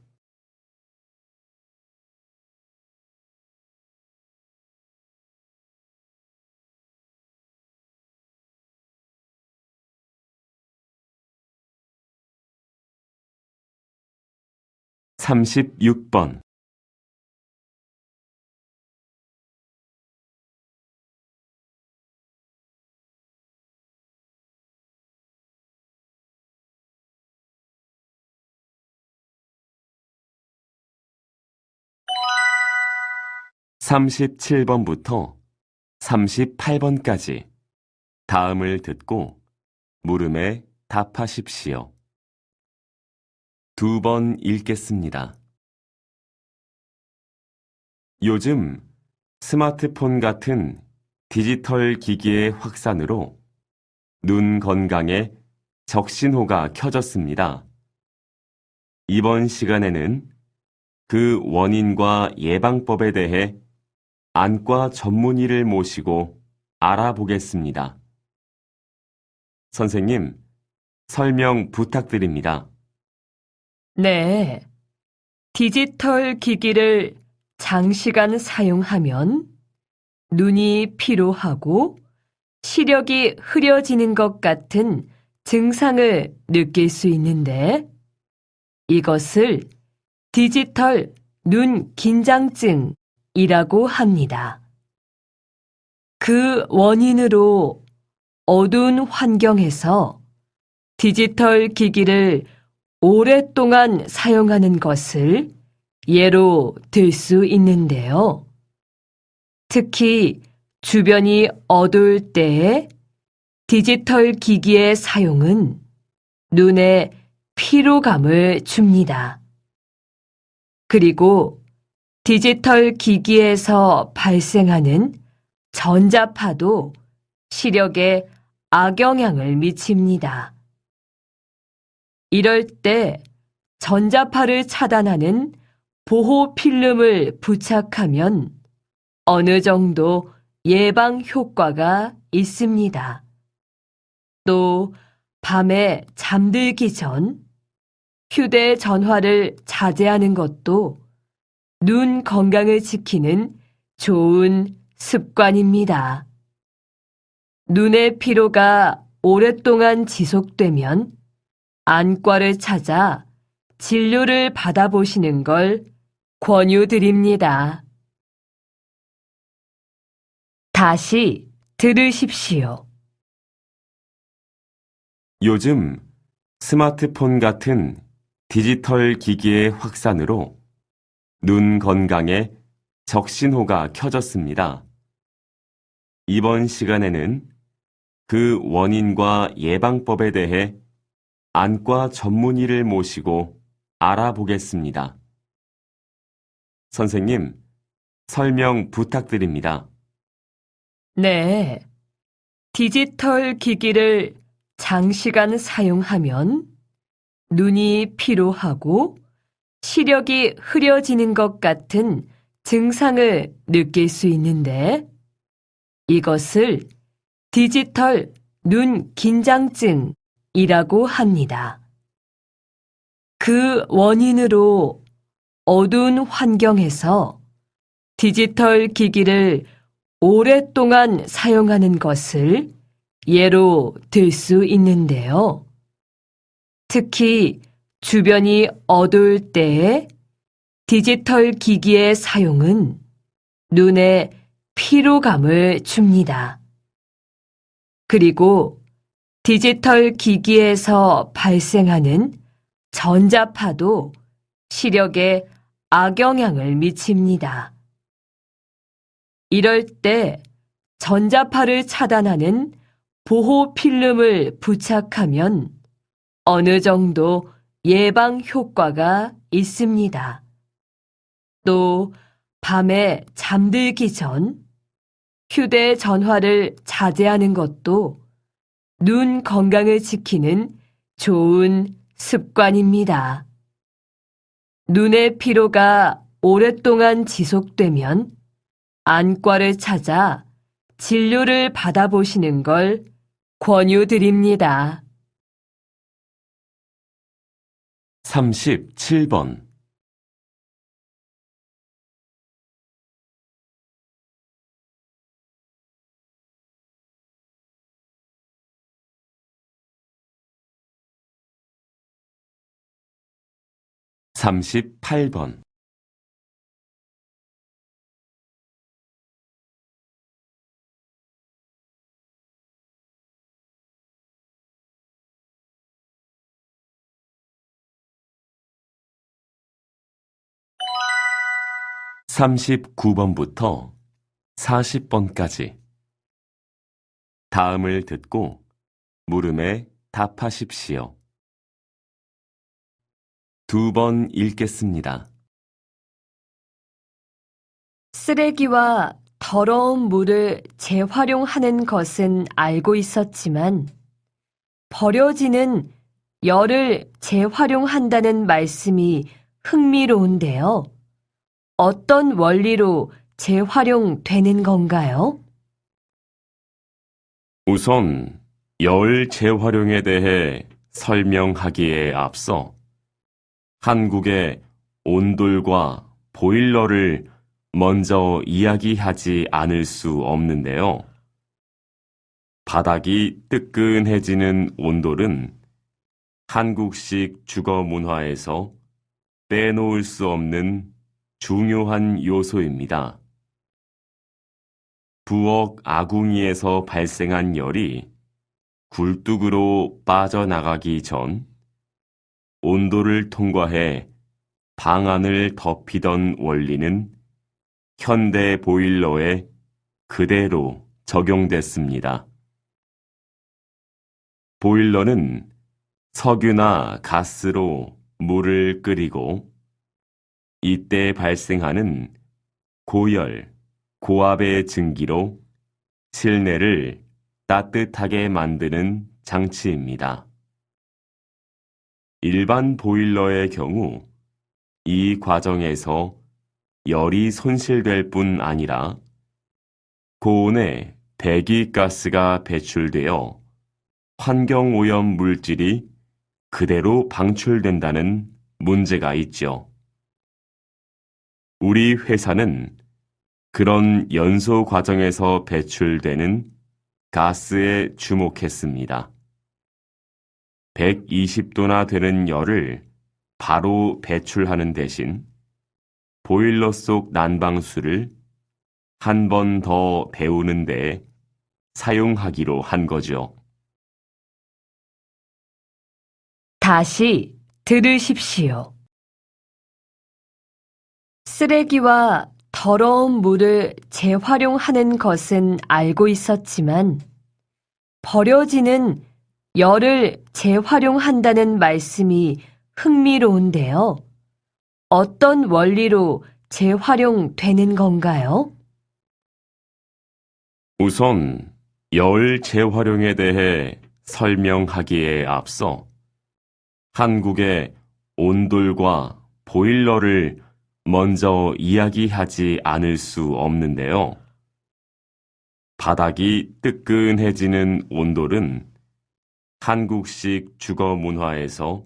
36번 37번부터 38번까지 다음을 듣고 물음에 답하십시오. 2번 읽겠습니다. 요즘 스마트폰 같은 디지털 기기의 확산으로 눈 건강에 적신호가 켜졌습니다. 이번 시간에는 그 원인과 예방법에 대해 안과 전문의를 모시고 알아보겠습니다. 선생님, 설명 부탁드립니다. 네. 디지털 기기를 장시간 사용하면 눈이 피로하고 시력이 흐려지는 것 같은 증상을 느낄 수 있는데 이것을 디지털 눈 긴장증이라고 합니다. 그 원인으로 어두운 환경에서 디지털 기기를 오랫동안 사용하는 것을 예로 들 수 있는데요. 특히 주변이 어두울 때의 디지털 기기의 사용은 눈에 피로감을 줍니다. 그리고 디지털 기기에서 발생하는 전자파도 시력에 악영향을 미칩니다. 이럴 때 전자파를 차단하는 보호 필름을 부착하면 어느 정도 예방 효과가 있습니다. 또 밤에 잠들기 전 휴대전화를 자제하는 것도 눈 건강을 지키는 좋은 습관입니다. 눈의 피로가 오랫동안 지속되면 안과를 찾아 진료를 받아보시는 걸 권유드립니다. 다시 들으십시오. 요즘 스마트폰 같은 디지털 기기의 확산으로 눈 건강에 적신호가 켜졌습니다. 이번 시간에는 그 원인과 예방법에 대해 안과 전문의를 모시고 알아보겠습니다. 선생님, 설명 부탁드립니다. 네. 디지털 기기를 장시간 사용하면 눈이 피로하고 시력이 흐려지는 것 같은 증상을 느낄 수 있는데 이것을 디지털 눈 긴장증이라고 합니다. 그 원인으로 어두운 환경에서 디지털 기기를 오랫동안 사용하는 것을 예로 들 수 있는데요. 특히 주변이 어두울 때의 디지털 기기의 사용은 눈에 피로감을 줍니다. 그리고 디지털 기기에서 발생하는 전자파도 시력에 악영향을 미칩니다. 이럴 때 전자파를 차단하는 보호 필름을 부착하면 어느 정도 예방 효과가 있습니다. 또 밤에 잠들기 전 휴대전화를 자제하는 것도 눈 건강을 지키는 좋은 습관입니다. 눈의 피로가 오랫동안 지속되면 안과를 찾아 진료를 받아보시는 걸 권유드립니다. 37번. 38번. 39번부터 40번까지 다음을 듣고 물음에 답하십시오. 2번 읽겠습니다. 쓰레기와 더러운 물을 재활용하는 것은 알고 있었지만 버려지는 열을 재활용한다는 말씀이 흥미로운데요. 어떤 원리로 재활용되는 건가요? 우선 열 재활용에 대해 설명하기에 앞서 한국의 온돌과 보일러를 먼저 이야기하지 않을 수 없는데요. 바닥이 뜨끈해지는 온돌은 한국식 주거 문화에서 빼놓을 수 없는 중요한 요소입니다. 부엌 아궁이에서 발생한 열이 굴뚝으로 빠져나가기 전 온도를 통과해 방 안을 덮이던 원리는 현대 보일러에 그대로 적용됐습니다. 보일러는 석유나 가스로 물을 끓이고 이때 발생하는 고열, 고압의 증기로 실내를 따뜻하게 만드는 장치입니다. 일반 보일러의 경우 이 과정에서 열이 손실될 뿐 아니라 고온에 배기가스가 배출되어 환경오염 물질이 그대로 방출된다는 문제가 있죠. 우리 회사는 그런 연소 과정에서 배출되는 가스에 주목했습니다. 120도나 되는 열을 바로 배출하는 대신 보일러 속 난방수를 한 번 더 데우는 데 사용하기로 한 거죠. 다시 들으십시오. 쓰레기와 더러운 물을 재활용하는 것은 알고 있었지만 버려지는 열을 재활용한다는 말씀이 흥미로운데요. 어떤 원리로 재활용되는 건가요? 우선 열 재활용에 대해 설명하기에 앞서 한국의 온돌과 보일러를 먼저 이야기하지 않을 수 없는데요. 바닥이 뜨끈해지는 온돌은 한국식 주거 문화에서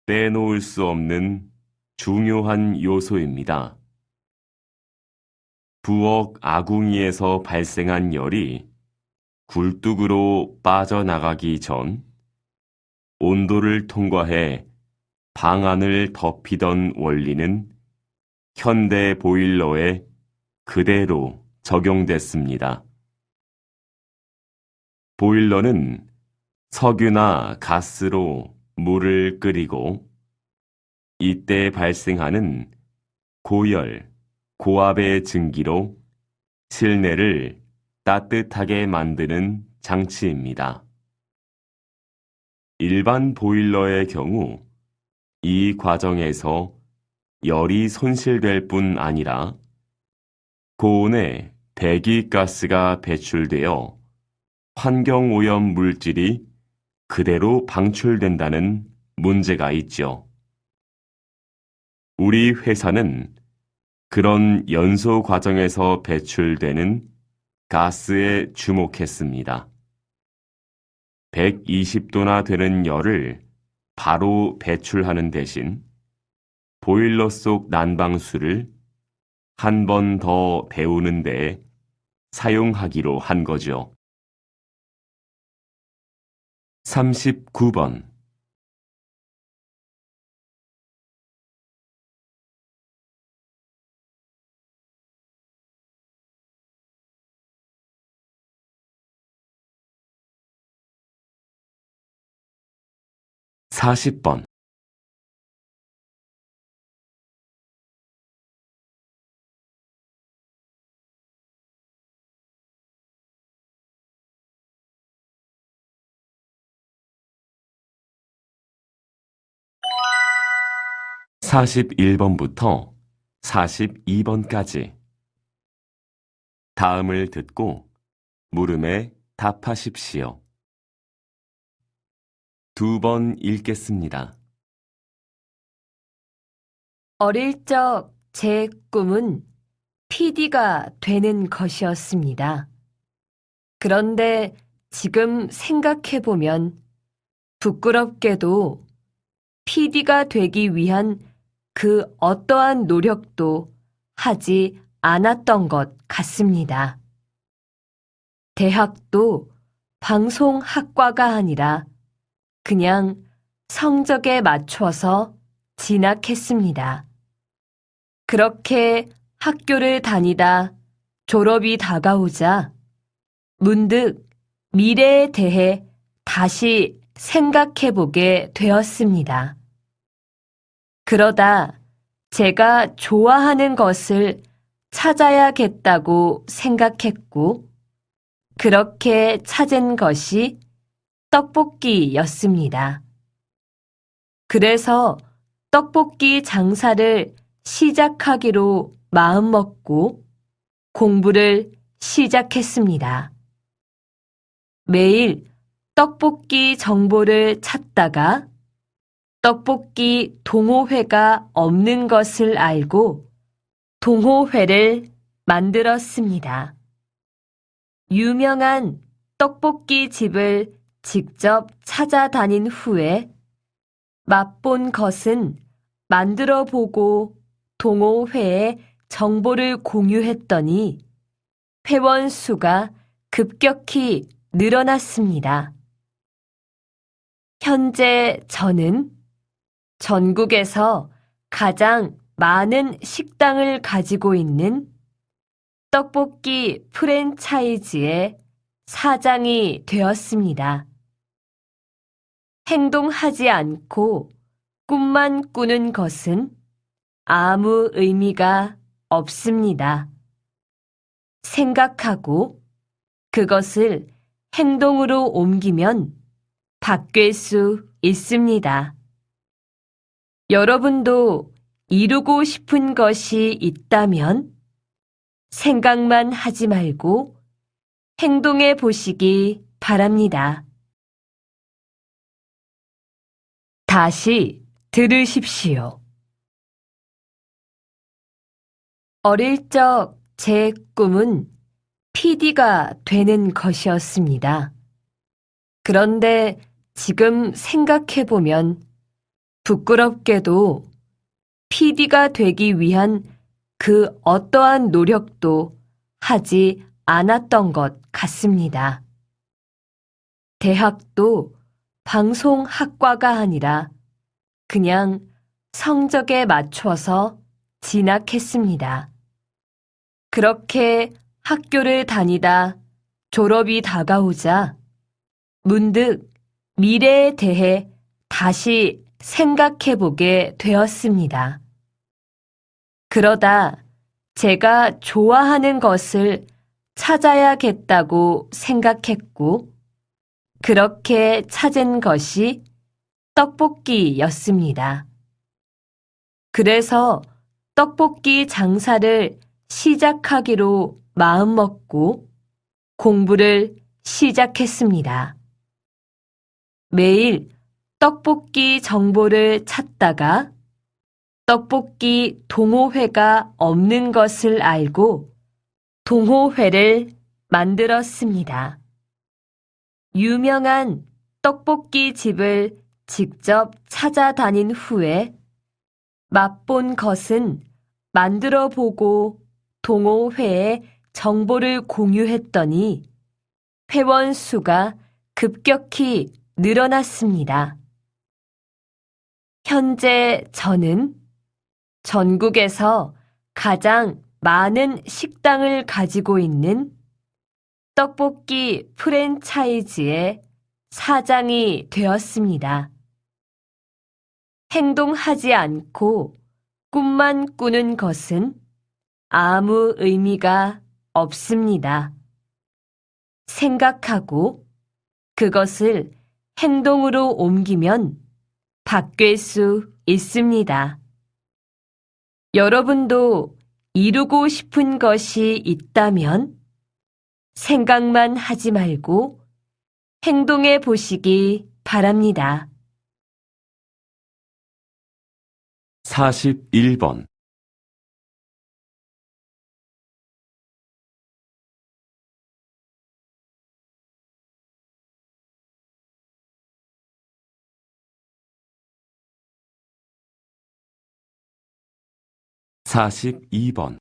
빼놓을 수 없는 중요한 요소입니다. 부엌 아궁이에서 발생한 열이 굴뚝으로 빠져나가기 전 온도를 통과해 방 안을 덮이던 원리는 현대 보일러에 그대로 적용됐습니다. 보일러는 석유나 가스로 물을 끓이고 이때 발생하는 고열, 고압의 증기로 실내를 따뜻하게 만드는 장치입니다. 일반 보일러의 경우 이 과정에서 열이 손실될 뿐 아니라 고온에 배기가스가 배출되어 환경오염 물질이 그대로 방출된다는 문제가 있죠. 우리 회사는 그런 연소 과정에서 배출되는 가스에 주목했습니다. 120도나 되는 열을 바로 배출하는 대신 보일러 속 난방수를 한 번 더 데우는 데 사용하기로 한 거죠. 39번. 40번. 41번부터 42번까지 다음을 듣고 물음에 답하십시오. 2번 읽겠습니다. 어릴 적 제 꿈은 PD가 되는 것이었습니다. 그런데 지금 생각해보면 부끄럽게도 PD가 되기 위한 그 어떠한 노력도 하지 않았던 것 같습니다. 대학도 방송학과가 아니라 그냥 성적에 맞춰서 진학했습니다. 그렇게 학교를 다니다 졸업이 다가오자 문득 미래에 대해 다시 생각해보게 되었습니다. 그러다 제가 좋아하는 것을 찾아야겠다고 생각했고, 그렇게 찾은 것이 떡볶이였습니다. 그래서 떡볶이 장사를 시작하기로 마음먹고 공부를 시작했습니다. 매일 떡볶이 정보를 찾다가 떡볶이 동호회가 없는 것을 알고 동호회를 만들었습니다. 유명한 떡볶이 집을 직접 찾아다닌 후에 맛본 것은 만들어 보고 동호회에 정보를 공유했더니 회원 수가 급격히 늘어났습니다. 현재 저는 전국에서 가장 많은 식당을 가지고 있는 떡볶이 프랜차이즈의 사장이 되었습니다. 행동하지 않고 꿈만 꾸는 것은 아무 의미가 없습니다. 생각하고 그것을 행동으로 옮기면 바뀔 수 있습니다. 여러분도 이루고 싶은 것이 있다면 생각만 하지 말고 행동해 보시기 바랍니다. 다시 들으십시오. 어릴 적 제 꿈은 PD가 되는 것이었습니다. 그런데 지금 생각해보면 부끄럽게도 PD가 되기 위한 그 어떠한 노력도 하지 않았던 것 같습니다. 대학도 방송학과가 아니라 그냥 성적에 맞춰서 진학했습니다. 그렇게 학교를 다니다 졸업이 다가오자 문득 미래에 대해 다시 생각해보게 되었습니다. 그러다 제가 좋아하는 것을 찾아야겠다고 생각했고, 그렇게 찾은 것이 떡볶이였습니다. 그래서 떡볶이 장사를 시작하기로 마음먹고 공부를 시작했습니다. 매일 떡볶이 정보를 찾다가 떡볶이 동호회가 없는 것을 알고 동호회를 만들었습니다. 유명한 떡볶이 집을 직접 찾아다닌 후에 맛본 것은 만들어 보고 동호회에 정보를 공유했더니 회원 수가 급격히 늘어났습니다. 현재 저는 전국에서 가장 많은 식당을 가지고 있는 떡볶이 프랜차이즈의 사장이 되었습니다. 행동하지 않고 꿈만 꾸는 것은 아무 의미가 없습니다. 생각하고 그것을 행동으로 옮기면 바뀔 수 있습니다. 여러분도 이루고 싶은 것이 있다면 생각만 하지 말고 행동해 보시기 바랍니다. 41번. 42번.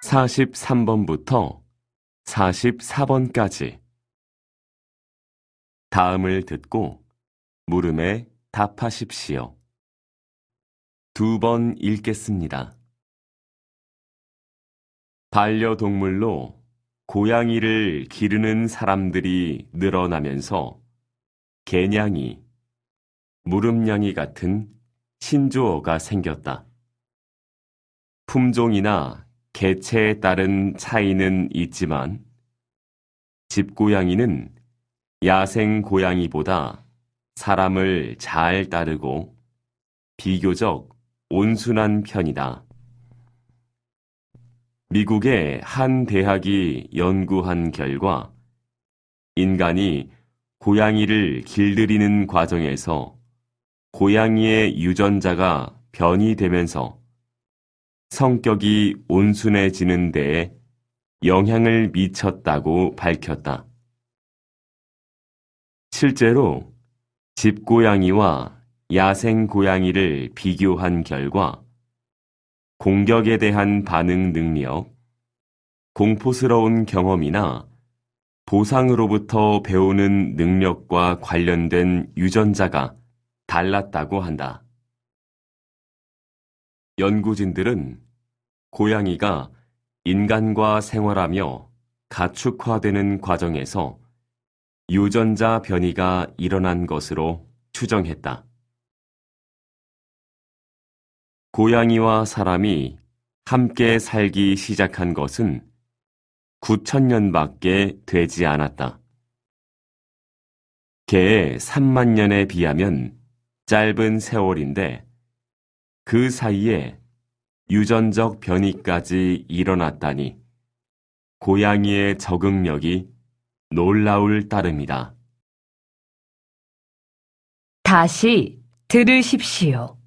43번부터 44번까지 다음을 듣고 물음에 답하십시오. 2번 읽겠습니다. 반려동물로 고양이를 기르는 사람들이 늘어나면서 개냥이, 무름냥이 같은 신조어가 생겼다. 품종이나 개체에 따른 차이는 있지만 집고양이는 야생 고양이보다 사람을 잘 따르고 비교적 온순한 편이다. 미국의 한 대학이 연구한 결과 인간이 고양이를 길들이는 과정에서 고양이의 유전자가 변이되면서 성격이 온순해지는 데에 영향을 미쳤다고 밝혔다. 실제로 집고양이와 야생 고양이를 비교한 결과 공격에 대한 반응 능력, 공포스러운 경험이나 보상으로부터 배우는 능력과 관련된 유전자가 달랐다고 한다. 연구진들은 고양이가 인간과 생활하며 가축화되는 과정에서 유전자 변이가 일어난 것으로 추정했다. 고양이와 사람이 함께 살기 시작한 것은 9,000년밖에 되지 않았다. 개의 3만 년에 비하면 짧은 세월인데 그 사이에 유전적 변이까지 일어났다니 고양이의 적응력이 놀라울 따름이다. 다시 들으십시오.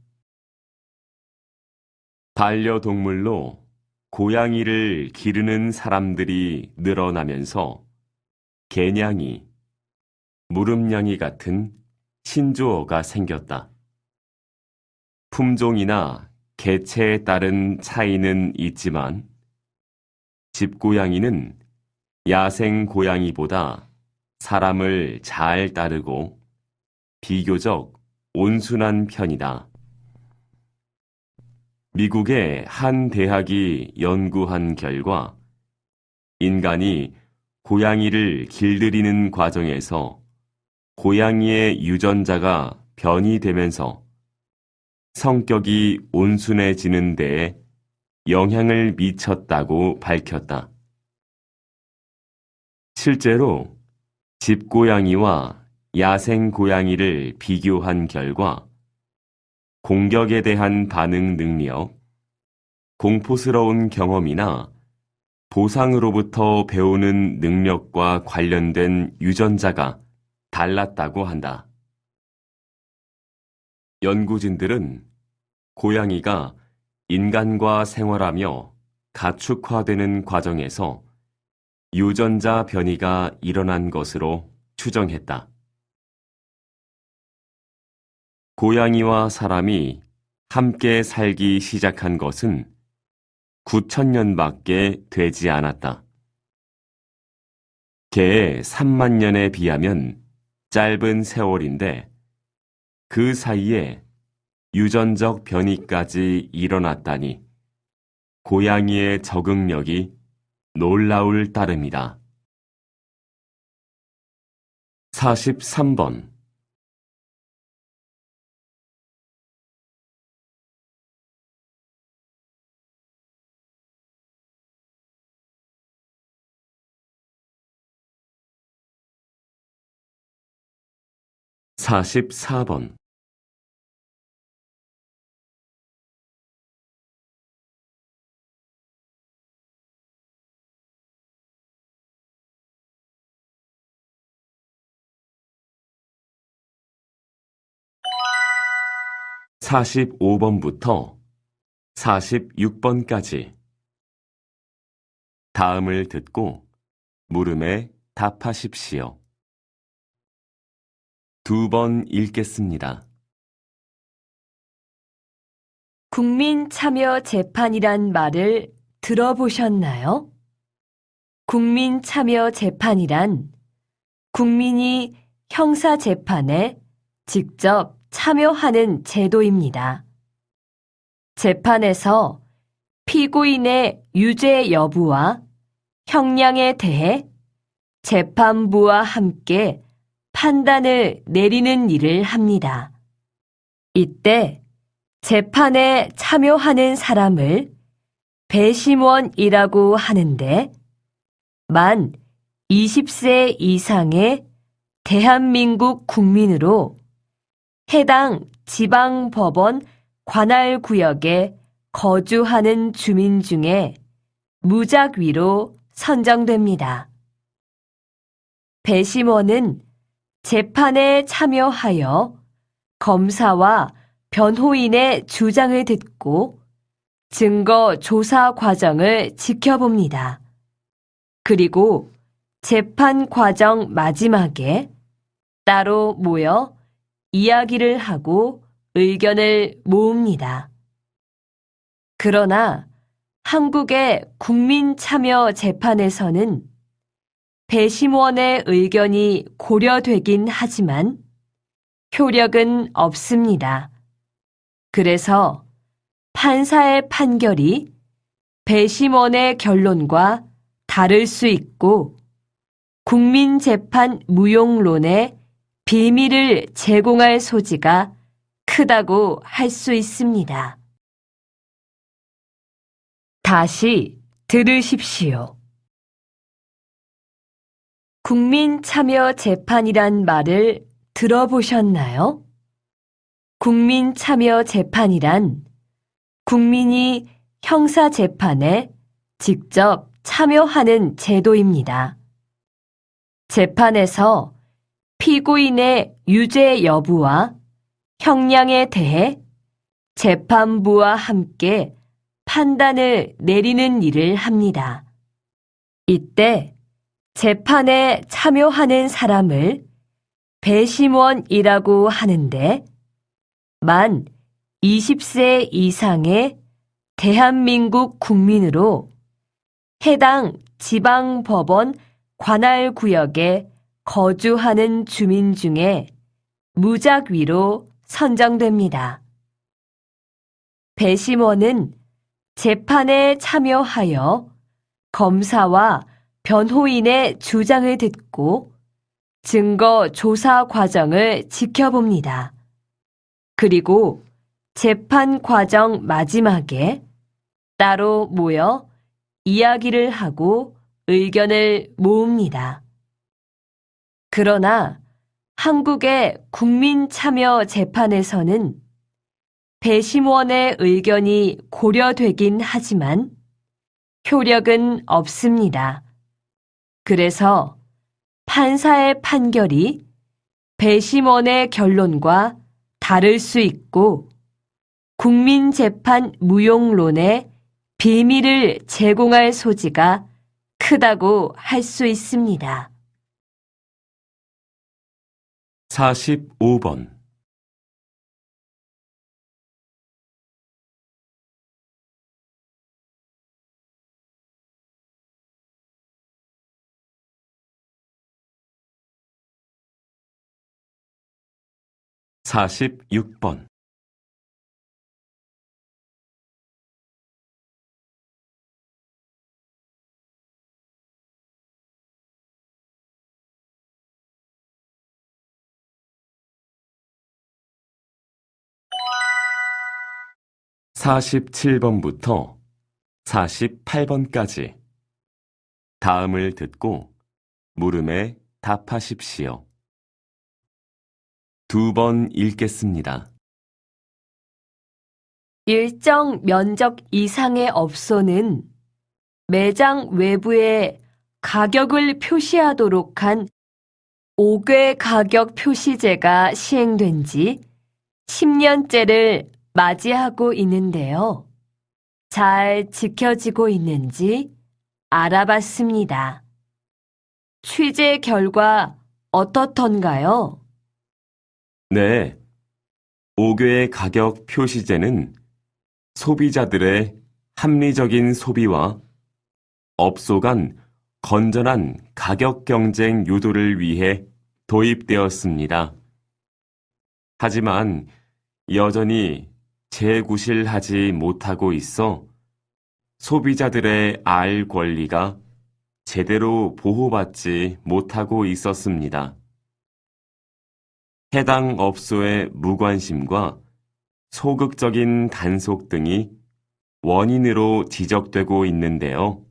반려동물로 고양이를 기르는 사람들이 늘어나면서 개냥이, 무름냥이 같은 신조어가 생겼다. 품종이나 개체에 따른 차이는 있지만 집고양이는 야생 고양이보다 사람을 잘 따르고 비교적 온순한 편이다. 미국의 한 대학이 연구한 결과 인간이 고양이를 길들이는 과정에서 고양이의 유전자가 변이되면서 성격이 온순해지는 데에 영향을 미쳤다고 밝혔다. 실제로 집고양이와 야생고양이를 비교한 결과 공격에 대한 반응 능력, 공포스러운 경험이나 보상으로부터 배우는 능력과 관련된 유전자가 달랐다고 한다. 연구진들은 고양이가 인간과 생활하며 가축화되는 과정에서 유전자 변이가 일어난 것으로 추정했다. 고양이와 사람이 함께 살기 시작한 것은 9,000년밖에 되지 않았다. 개의 3만 년에 비하면 짧은 세월인데 그 사이에 유전적 변이까지 일어났다니 고양이의 적응력이 놀라울 따름이다. 43번 44번 45번부터 46번까지 다음을 듣고 물음에 답하십시오. 2번 읽겠습니다. 국민참여재판이란 말을 들어보셨나요? 국민참여재판이란 국민이 형사재판에 직접 참여하는 제도입니다. 재판에서 피고인의 유죄 여부와 형량에 대해 재판부와 함께 판단을 내리는 일을 합니다. 이때 재판에 참여하는 사람을 배심원이라고 하는데 만 20세 이상의 대한민국 국민으로 해당 지방법원 관할구역에 거주하는 주민 중에 무작위로 선정됩니다. 배심원은 재판에 참여하여 검사와 변호인의 주장을 듣고 증거 조사 과정을 지켜봅니다. 그리고 재판 과정 마지막에 따로 모여 이야기를 하고 의견을 모읍니다. 그러나 한국의 국민참여재판에서는 배심원의 의견이 고려되긴 하지만 효력은 없습니다. 그래서 판사의 판결이 배심원의 결론과 다를 수 있고 국민재판 무용론에 비밀을 제공할 소지가 크다고 할 수 있습니다. 다시 들으십시오. 국민참여재판이란 말을 들어보셨나요? 국민참여재판이란 국민이 형사재판에 직접 참여하는 제도입니다. 재판에서 피고인의 유죄 여부와 형량에 대해 재판부와 함께 판단을 내리는 일을 합니다. 이때 재판에 참여하는 사람을 배심원이라고 하는데 만 20세 이상의 대한민국 국민으로 해당 지방법원 관할구역에 거주하는 주민 중에 무작위로 선정됩니다. 배심원은 재판에 참여하여 검사와 변호인의 주장을 듣고 증거 조사 과정을 지켜봅니다. 그리고 재판 과정 마지막에 따로 모여 이야기를 하고 의견을 모읍니다. 그러나 한국의 국민참여재판에서는 배심원의 의견이 고려되긴 하지만 효력은 없습니다. 그래서 판사의 판결이 배심원의 결론과 다를 수 있고 국민재판 무용론에 비밀을 제공할 소지가 크다고 할 수 있습니다. 45번. 46번. 47번부터 48번까지 다음을 듣고 물음에 답하십시오. 2번 읽겠습니다. 일정 면적 이상의 업소는 매장 외부에 가격을 표시하도록 한 5개 가격 표시제가 시행된 지 10년째를 맞이하고 있는데요. 잘 지켜지고 있는지 알아봤습니다. 취재 결과 어떻던가요? 네. 5개의 가격 표시제는 소비자들의 합리적인 소비와 업소 간 건전한 가격 경쟁 유도를 위해 도입되었습니다. 하지만 여전히 재구실하지 못하고 있어 소비자들의 알 권리가 제대로 보호받지 못하고 있었습니다. 해당 업소의 무관심과 소극적인 단속 등이 원인으로 지적되고 있는데요.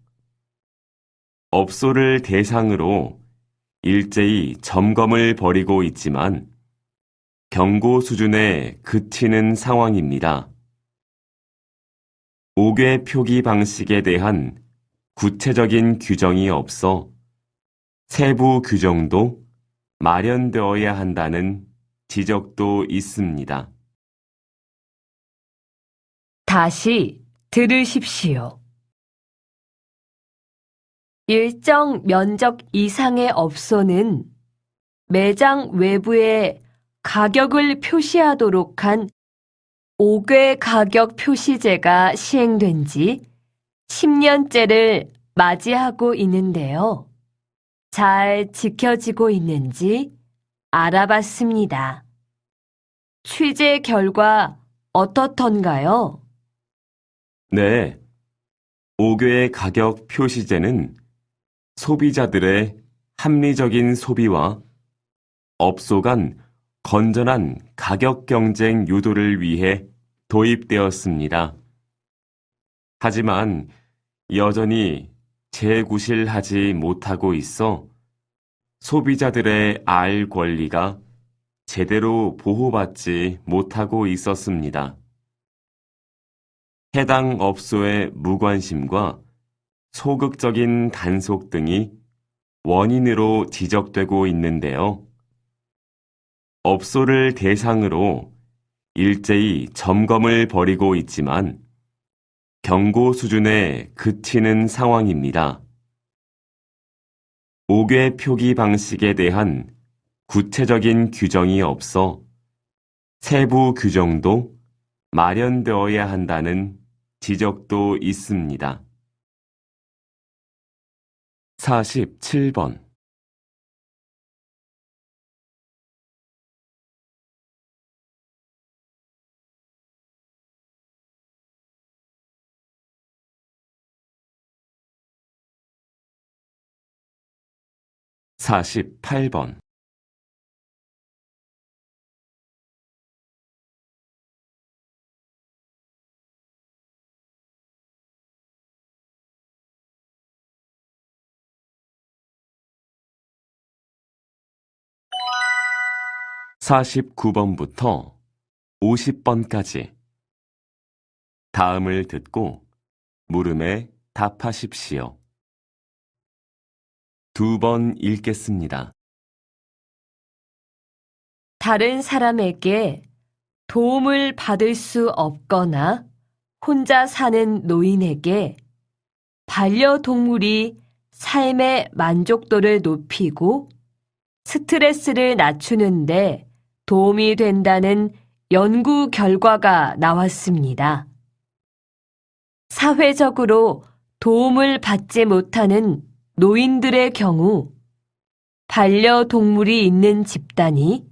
업소를 대상으로 일제히 점검을 벌이고 있지만 경고 수준에 그치는 상황입니다. 5개 표기 방식에 대한 구체적인 규정이 없어 세부 규정도 마련되어야 한다는 지적도 있습니다. 다시 들으십시오. 일정 면적 이상의 업소는 매장 외부에 가격을 표시하도록 한 5개 가격 표시제가 시행된 지 10년째를 맞이하고 있는데요. 잘 지켜지고 있는지 알아봤습니다. 취재 결과 어떻던가요? 네. 5개의 가격 표시제는 소비자들의 합리적인 소비와 업소 간 건전한 가격 경쟁 유도를 위해 도입되었습니다. 하지만 여전히 재구실하지 못하고 있어 소비자들의 알 권리가 제대로 보호받지 못하고 있었습니다. 해당 업소의 무관심과 소극적인 단속 등이 원인으로 지적되고 있는데요. 업소를 대상으로 일제히 점검을 벌이고 있지만 경고 수준에 그치는 상황입니다. 5개 표기 방식에 대한 구체적인 규정이 없어 세부 규정도 마련되어야 한다는 지적도 있습니다. 47번. 48번. 49번부터 50번까지 다음을 듣고 물음에 답하십시오. 2번 읽겠습니다. 다른 사람에게 도움을 받을 수 없거나 혼자 사는 노인에게 반려동물이 삶의 만족도를 높이고 스트레스를 낮추는데 도움이 된다는 연구 결과가 나왔습니다. 사회적으로 도움을 받지 못하는 노인들의 경우 반려동물이 있는 집단이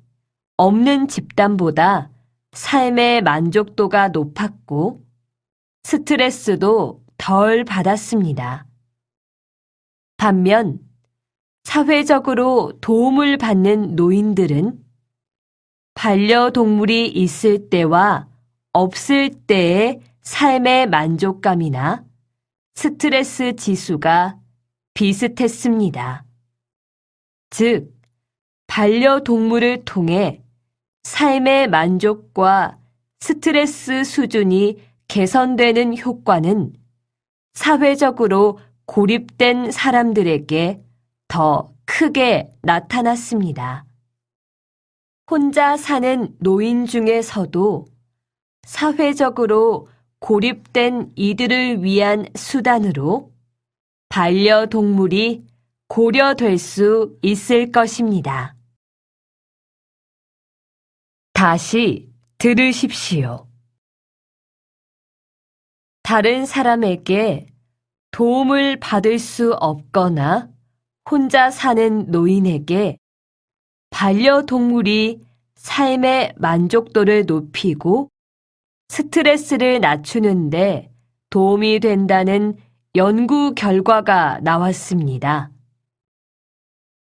없는 집단보다 삶의 만족도가 높았고 스트레스도 덜 받았습니다. 반면 사회적으로 도움을 받는 노인들은 반려동물이 있을 때와 없을 때의 삶의 만족감이나 스트레스 지수가 비슷했습니다. 즉, 반려동물을 통해 삶의 만족과 스트레스 수준이 개선되는 효과는 사회적으로 고립된 사람들에게 더 크게 나타났습니다. 혼자 사는 노인 중에서도 사회적으로 고립된 이들을 위한 수단으로 반려동물이 고려될 수 있을 것입니다. 다시 들으십시오. 다른 사람에게 도움을 받을 수 없거나 혼자 사는 노인에게 반려동물이 삶의 만족도를 높이고 스트레스를 낮추는데 도움이 된다는 연구 결과가 나왔습니다.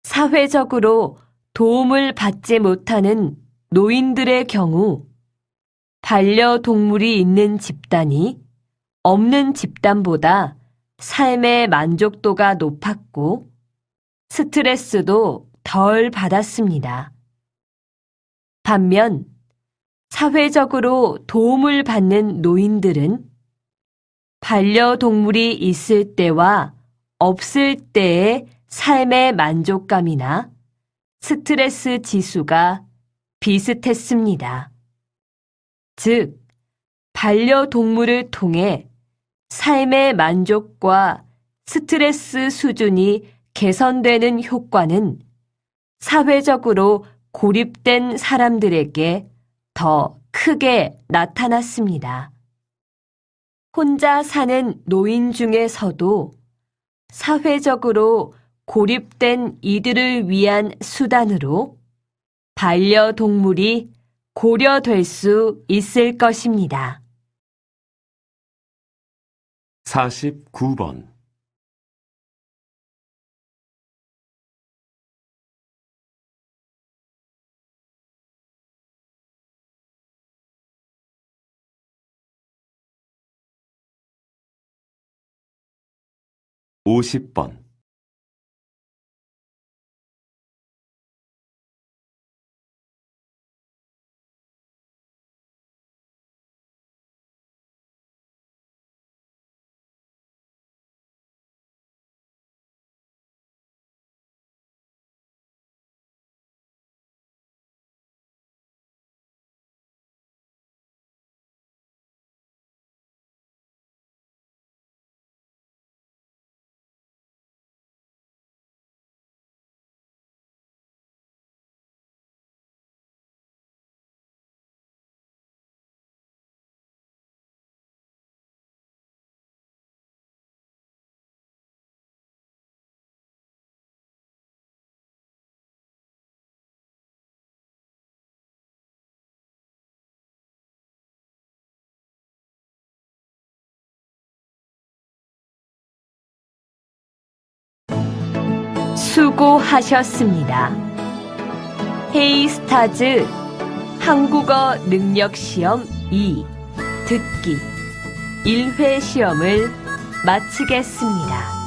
사회적으로 도움을 받지 못하는 노인들의 경우 반려동물이 있는 집단이 없는 집단보다 삶의 만족도가 높았고 스트레스도 덜 받았습니다. 반면 사회적으로 도움을 받는 노인들은 반려동물이 있을 때와 없을 때의 삶의 만족감이나 스트레스 지수가 비슷했습니다. 즉, 반려동물을 통해 삶의 만족과 스트레스 수준이 개선되는 효과는 사회적으로 고립된 사람들에게 더 크게 나타났습니다. 혼자 사는 노인 중에서도 사회적으로 고립된 이들을 위한 수단으로 반려동물이 고려될 수 있을 것입니다. 49번 50번 수고하셨습니다. 헤이스타즈 한국어 능력시험 2 듣기 1회 시험을 마치겠습니다.